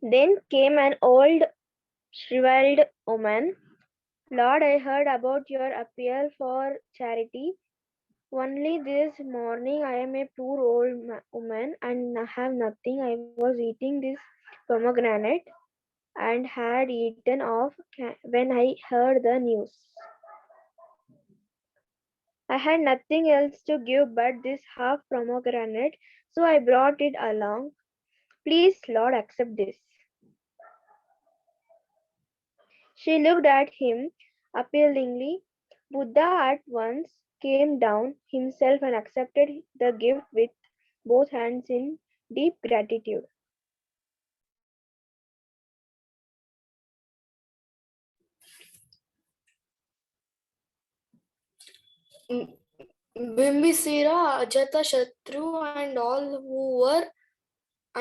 Then came an old shriveled woman. Lord, I heard about your appeal for charity. Only this morning I am a poor old woman and have nothing. I was eating this pomegranate and had eaten off when I heard the news. I had nothing else to give but this half pomegranate, so I brought it along. Please, Lord, accept this. She looked at him appealingly. Buddha at once came down himself and accepted the gift with both hands in deep gratitude. Bimbisara, Ajatashatru, and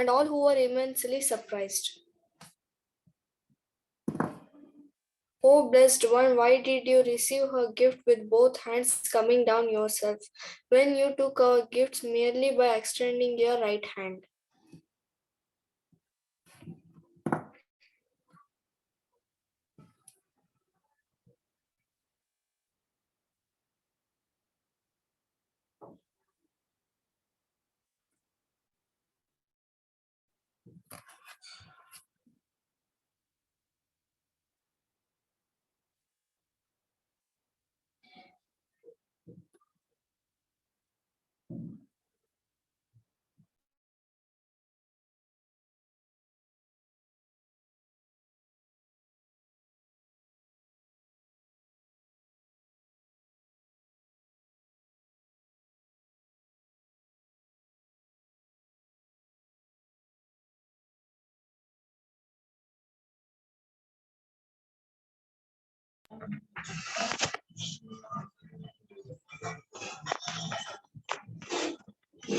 all who were immensely surprised. Oh blessed one, why did you receive her gift with both hands coming down yourself, when you took our gifts merely by extending your right hand?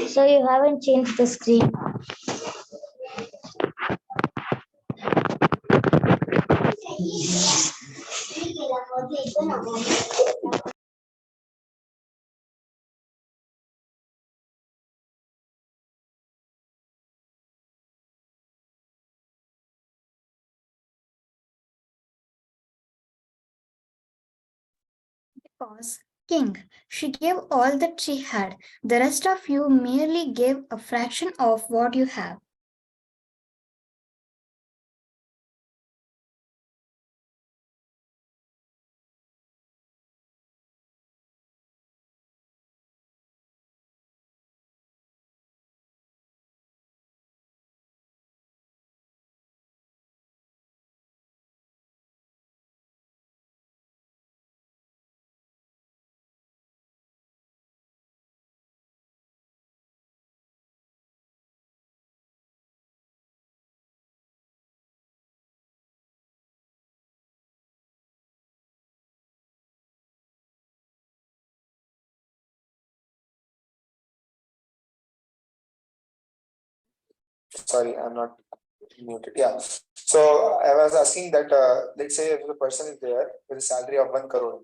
So you haven't changed the screen. Because, King, she gave all that she had. The rest of you merely gave a fraction of what you have. Sorry, I'm not muted. Yeah. So I was asking that let's say if the person is there with a salary of 1 crore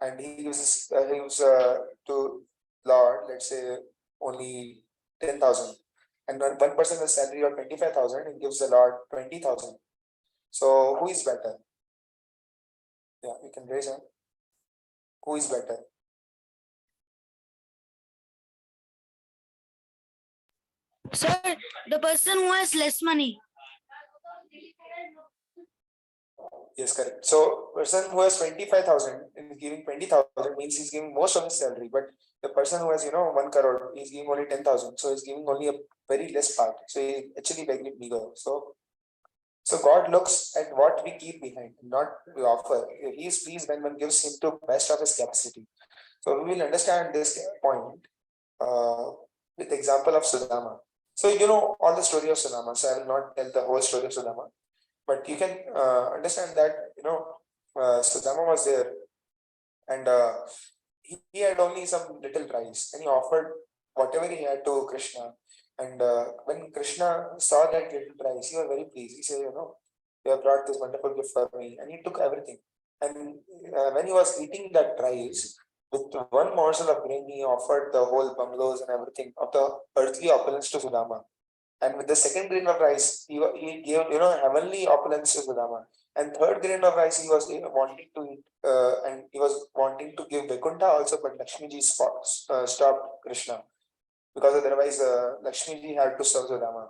and he gives to Lord, let's say only 10,000, and when one person has salary of 25,000 and gives the Lord 20,000. So who is better? Yeah, you can raise hand. Who is better? Sir, the person who has less money. Yes, correct. So person who has 25,000 and giving 20,000 means he's giving most of his salary, but the person who has 1 crore is giving only 10,000, so he's giving only a very less part. So he actually very meager. So So God looks at what we keep behind, not we offer. He is pleased when one gives him to best of his capacity. So we will understand this point with example of Sudama. So you know all the story of Sudama. So I will not tell the whole story of Sudama, but you can understand that Sudama was there, and he had only some little rice, and he offered whatever he had to Krishna. And when Krishna saw that little rice, he was very pleased. He said, you have brought this wonderful gift for me, and he took everything. And when he was eating that rice, with one morsel of grain, he offered the whole bungalows and everything of the earthly opulence to Sudama. And with the second grain of rice, he gave heavenly opulence to Sudama. And third grain of rice, he was wanting to eat, and he was wanting to give Vaikuntha also, but Lakshmi ji stopped Krishna, because otherwise Lakshmi ji had to serve Sudama.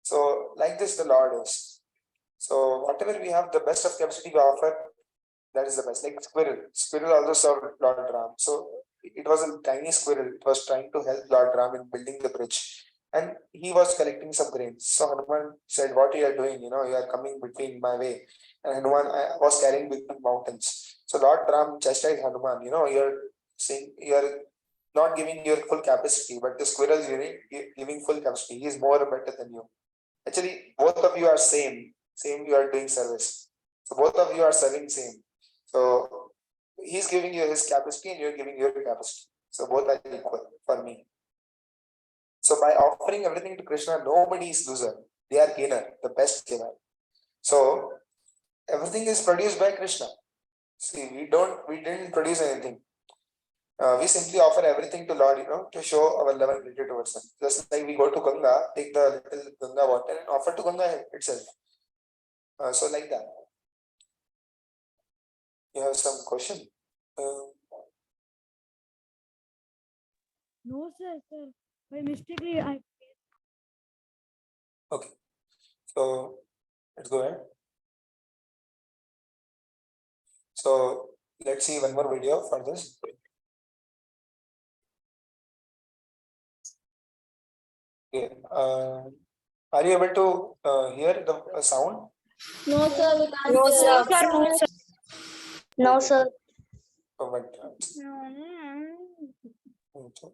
So like this, the Lord is. So whatever we have, the best of capacity we offer, that is the best. Like squirrel also served Lord Ram. So it was a tiny squirrel. It was trying to help Lord Ram in building the bridge, and he was collecting some grains. So Hanuman said, "What you are doing? You are coming between my way." And Hanuman was carrying big mountains. So Lord Ram chastised Hanuman. You are saying you are not giving your full capacity, but the squirrel is giving full capacity. He is more better than you. Actually, both of you are same. You are doing service. So both of you are serving same. So he's giving you his capacity and you're giving your capacity. So both are equal for me. So by offering everything to Krishna, nobody is loser. They are gainer, the best gainer. So everything is produced by Krishna. See, we didn't produce anything. We simply offer everything to Lord, to show our love and gratitude towards him. Just like we go to Ganga, take the little Ganga water and offer to Ganga itself. So like that. You have some question? No, sir. By mistakenly, I. Okay. So let's go ahead. So let's see one more video for this. Okay. Are you able to hear the sound? No, sir. We can't. No, sir. No, sir. No, sir. Oh, but, okay.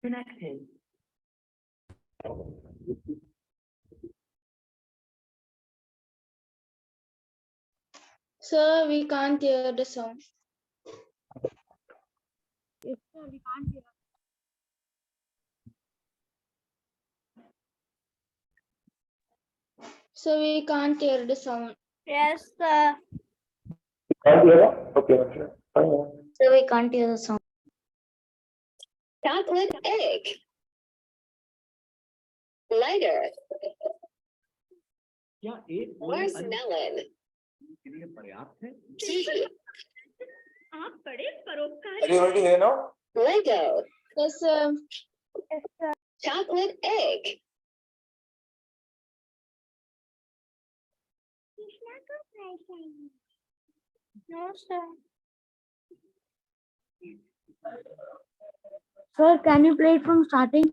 Connected. Sir, we can't hear the sound. Yes, sir. We can't hear. So we can't hear the sound. Yes, sir. Okay. So we can't hear the sound. Chocolate egg. Lighter. Marshmallow. Tea. Are you able to hear now? Lego. Yes, sir. Chocolate egg. No, sir. Sir, can you play it from starting?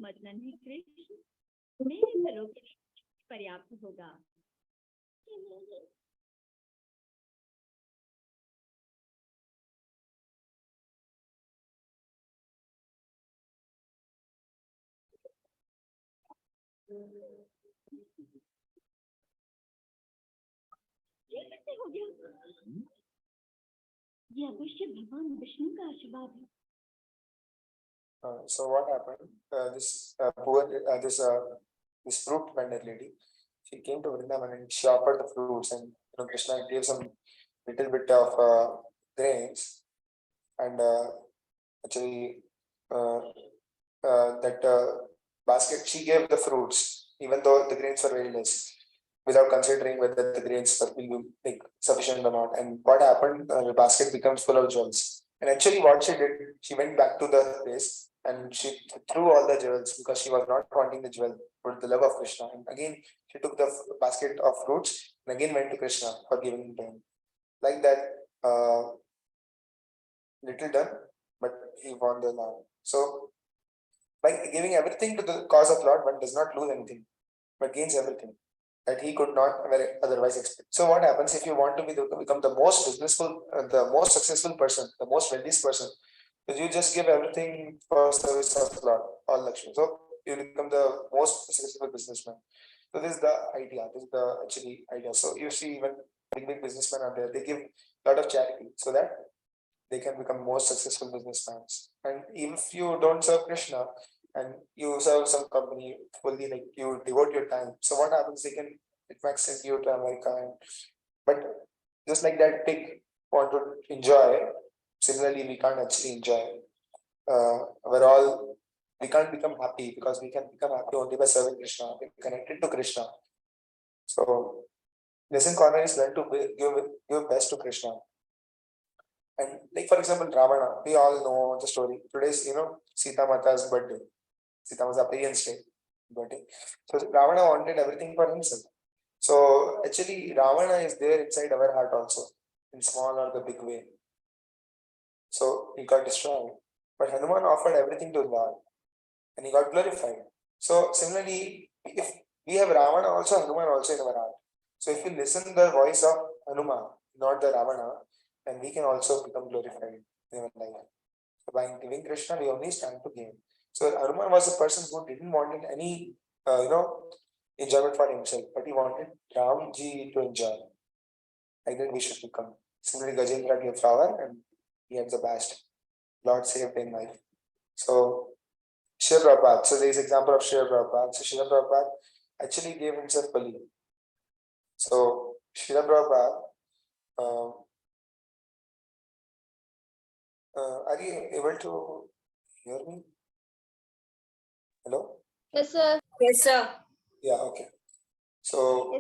मत नन्हे कृष्ण मेरे घरों के लिए पर्याप्त होगा ये कैसे हो गया ये अवश्य भगवान विष्णु का आशीर्वाद है So what happened? This fruit vendor lady, she came to Vrindavan and she offered the fruits, and Krishna gave some little bit of grains, and actually that basket she gave the fruits, even though the grains were very less. without considering whether the grades will be like sufficient or not. And what happened? The basket becomes full of jewels. And actually, what she did, she went back to the place and she threw all the jewels because she was not wanting the jewel for the love of Krishna. And again, she took the basket of fruits and again went to Krishna for giving to him. Like that, little done, but he won the Lord. So, by giving everything to the cause of Lord, one does not lose anything, but gains everything that he could not otherwise expect. So, what happens if you want to become the most businessful, the most successful person, the most wealthiest person? Because you just give everything for service of Lord, all Lakshmi. So, you become the most successful businessman. So, this is the idea. This is the actually idea. So, you see, even big businessmen are there. They give a lot of charity so that they can become more successful businessmen. And if you don't serve Krishna and you serve some company fully, like you devote your time, so what happens? They can it might send you to America, but just like that pig want to enjoy, similarly we can't actually enjoy. We can't become happy because we can become happy only by serving Krishna, connected to Krishna. So listen, corner is learn to give best to Krishna. And like for example, Ravana, we all know the story. Today's Sita Mata's birthday. Sita Mata's appearance day birthday. So Ravana wanted everything for himself. So actually Ravana is there inside our heart also, in small or the big way. So he got destroyed. But Hanuman offered everything to Lord and he got glorified. So similarly, if we have Ravana also, Hanuman also in our heart. So if we listen the voice of Hanuman, not the Ravana, and we can also become glorified in our life. So by giving Krishna, we only stand to gain. So Hanuman was a person who didn't want any, enjoyment for himself, but he wanted Ramji to enjoy. Like that we should become. Similarly, Gajendra gave flower and he had the best. Lord saved in life. So Srila Prabhupada. So there is example of Srila Prabhupada. So Srila Prabhupada actually gave himself fully. So Srila Prabhupada. Are you able to hear me? Hello? Yes, sir. Yes, sir. Yeah, okay. So,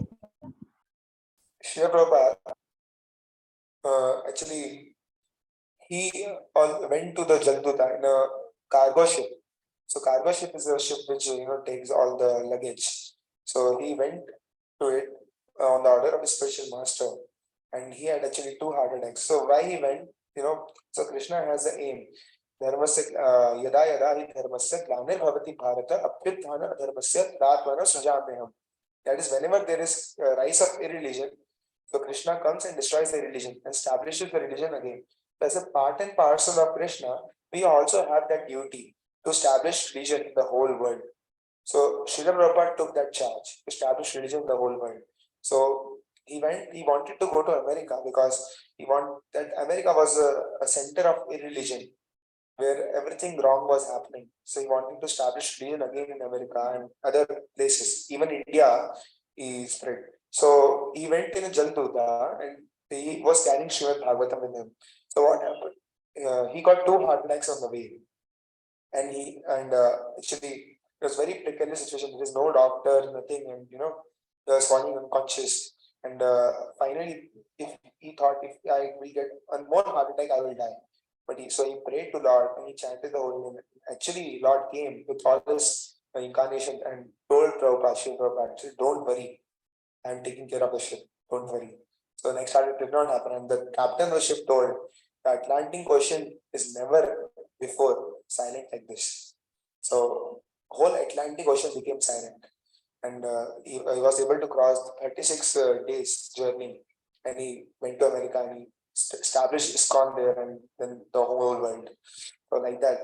Srila Prabhupada, actually, he went to the Jalduta in a cargo ship. So, cargo ship is a ship which, takes all the luggage. So, he went to it on the order of his spiritual master. And he had actually 2 heart attacks. So, why he went? So Krishna has the aim. Dharmasya yada yada hi dharmasya glanir bhavati bharata apyuthana adharmasya ratmana sujameham. That is, whenever there is rise of irreligion, so Krishna comes and destroys the religion and establishes the religion again. As a part and parcel of Krishna, we also have that duty to establish religion in the whole world. So Srila Prabhupada took that charge to establish religion in the whole world. So he wanted to go to America because that America was a center of religion where everything wrong was happening. So he wanted to establish religion again in America and other places. Even India, he spread. So he went in a Jalduta and he was carrying Srimad Bhagavatam with him. So what happened? He got 2 heart attacks on the way. And actually it was very precarious situation. There is no doctor, nothing, and he was falling unconscious. And finally, if he thought if I will get one more heart attack, I will die. But he prayed to Lord and he chanted the holy name. Actually, Lord came with all this incarnation and told Prabhupada, don't worry, I am taking care of the ship. Don't worry. So next time it did not happen. And the captain of the ship told the Atlantic Ocean is never before silent like this. So whole Atlantic Ocean became silent. And he was able to cross 36 days journey. And he went to America and he established ISKCON there and then the whole world. So like that,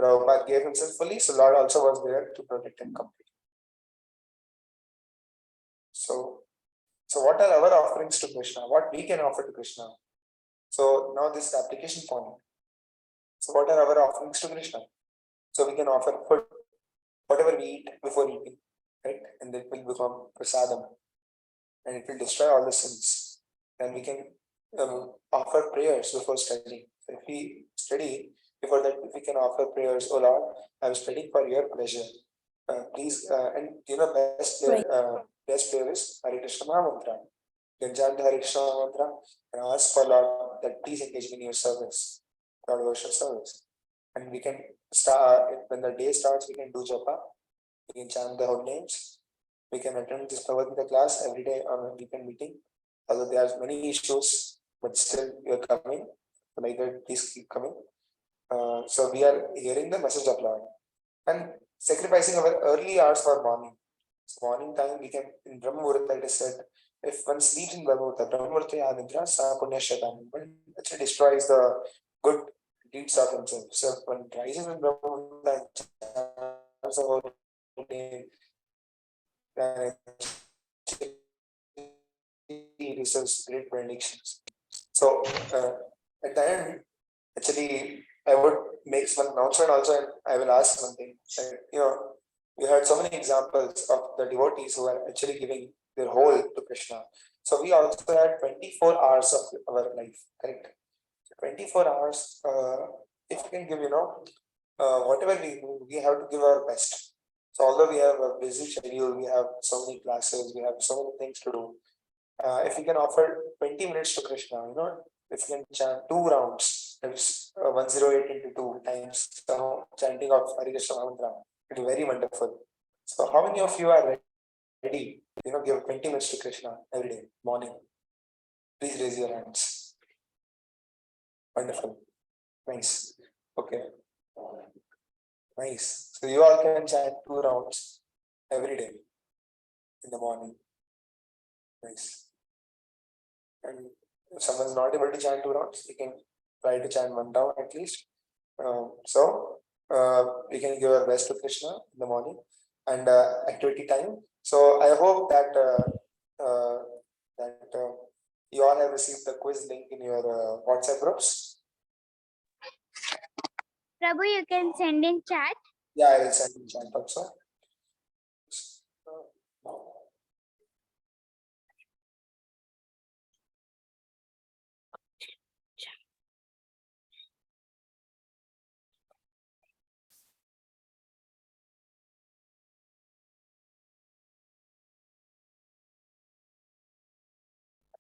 Prabhupada gave himself fully. So Lord also was there to protect him completely. So what are our offerings to Krishna? What we can offer to Krishna? So now this is the application point. So what are our offerings to Krishna? So we can offer food, whatever we eat before eating, right? And it will become prasadam and it will destroy all the sins. Then we can offer prayers before studying. So if we study, before that, if we can offer prayers, oh Lord, I am studying for your pleasure. Please, and best player is Hare Krishna Mahamantra. You can chant the Hare Krishna Mahamantra and ask for Lord that please engage me in your service, Lord worship service. And we can start, when the day starts, we can do japa, we can chant the whole names, we can attend this Bhagavad Gita class every day on a weekend meeting. Although there are many issues, but still we are coming. Like that, please keep coming. So we are hearing the message of Lord and sacrificing our early hours for morning. So morning time we can, in Brahma Muhurta it is said, if one sleeps in Brahma Muhurta Yadindra Sa Punya Shatam, one actually destroys the good deeds of himself. So when rises in Brahma Muhurta, chants about name, he receives great benedictions. So at the end, actually, I would make one announcement also, and I will ask one thing. We had so many examples of the devotees who are actually giving their whole to Krishna. So we also had 24 hours of our life, correct? 24 hours, if you can give, whatever we do, we have to give our best. So although we have a busy schedule, we have so many classes, we have so many things to do. If we can offer 20 minutes to Krishna, if we can chant 2 rounds, that is 108 into 2 times chanting of Hare Krishna Mantra, it is very wonderful. So how many of you are ready, give 20 minutes to Krishna every day, morning? Please raise your hands. Wonderful. Nice. Okay. Nice. So you all can chant 2 rounds every day in the morning. Nice. And if someone is not able to chant 2 rounds, you can try to chant 1 round at least. We can give our best to Krishna in the morning and activity time. So I hope that you all have received the quiz link in your WhatsApp groups. Prabhu, you can send in chat. Yeah, I will send in chat also.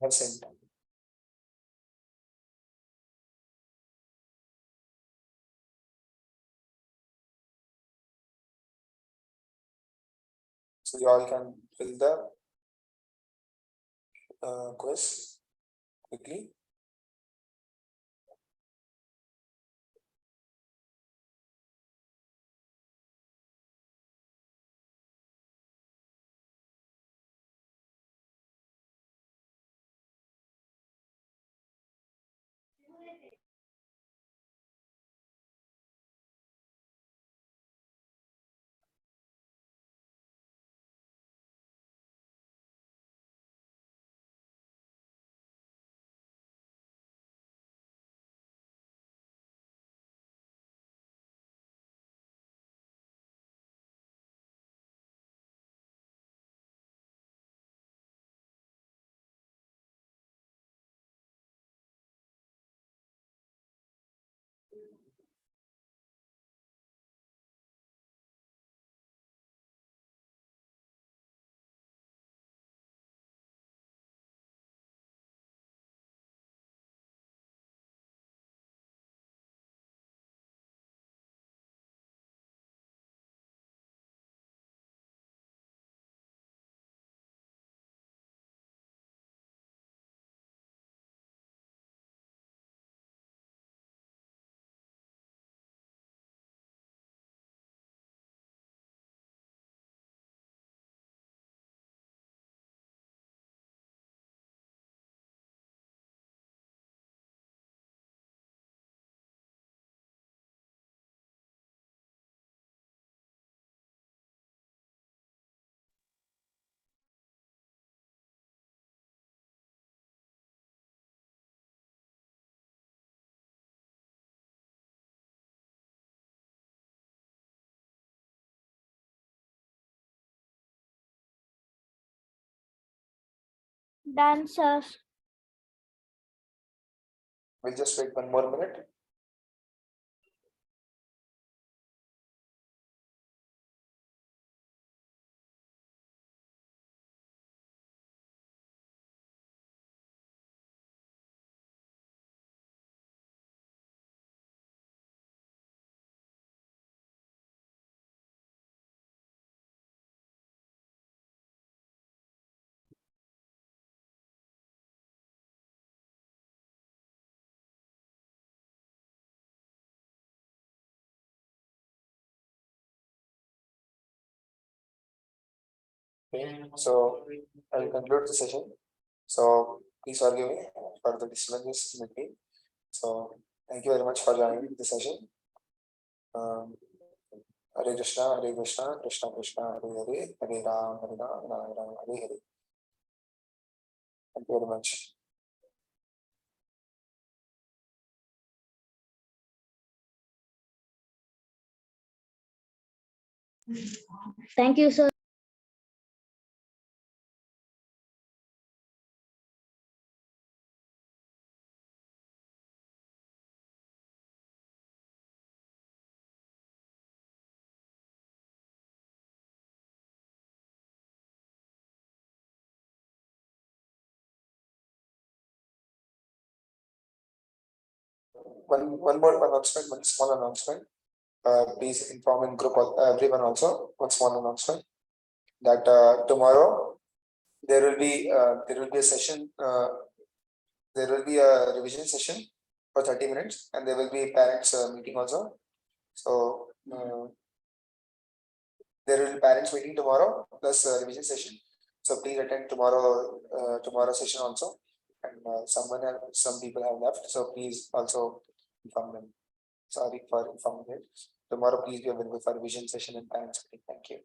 I have sent. So you all can fill the quiz quickly. Done, sir. We'll just wait 1 more minute. Okay, so I will conclude the session. So please forgive me for the disturbances in between. So thank you very much for joining the session. Hare Krishna, Krishna Krishna, Hare Hare, Hare Ram, Ram, Hare Hare. Thank you very much. Thank you, sir. One more announcement, one small announcement. Please inform in group everyone also. One small announcement that tomorrow there will be a session. There will be a revision session for 30 minutes, and there will be a parents meeting also. So there will be parents meeting tomorrow plus revision session. So please attend tomorrow session also. And some people have left, so please also inform them. Sorry for informing them. Tomorrow, please be available for revision session and parents meeting. Thank you.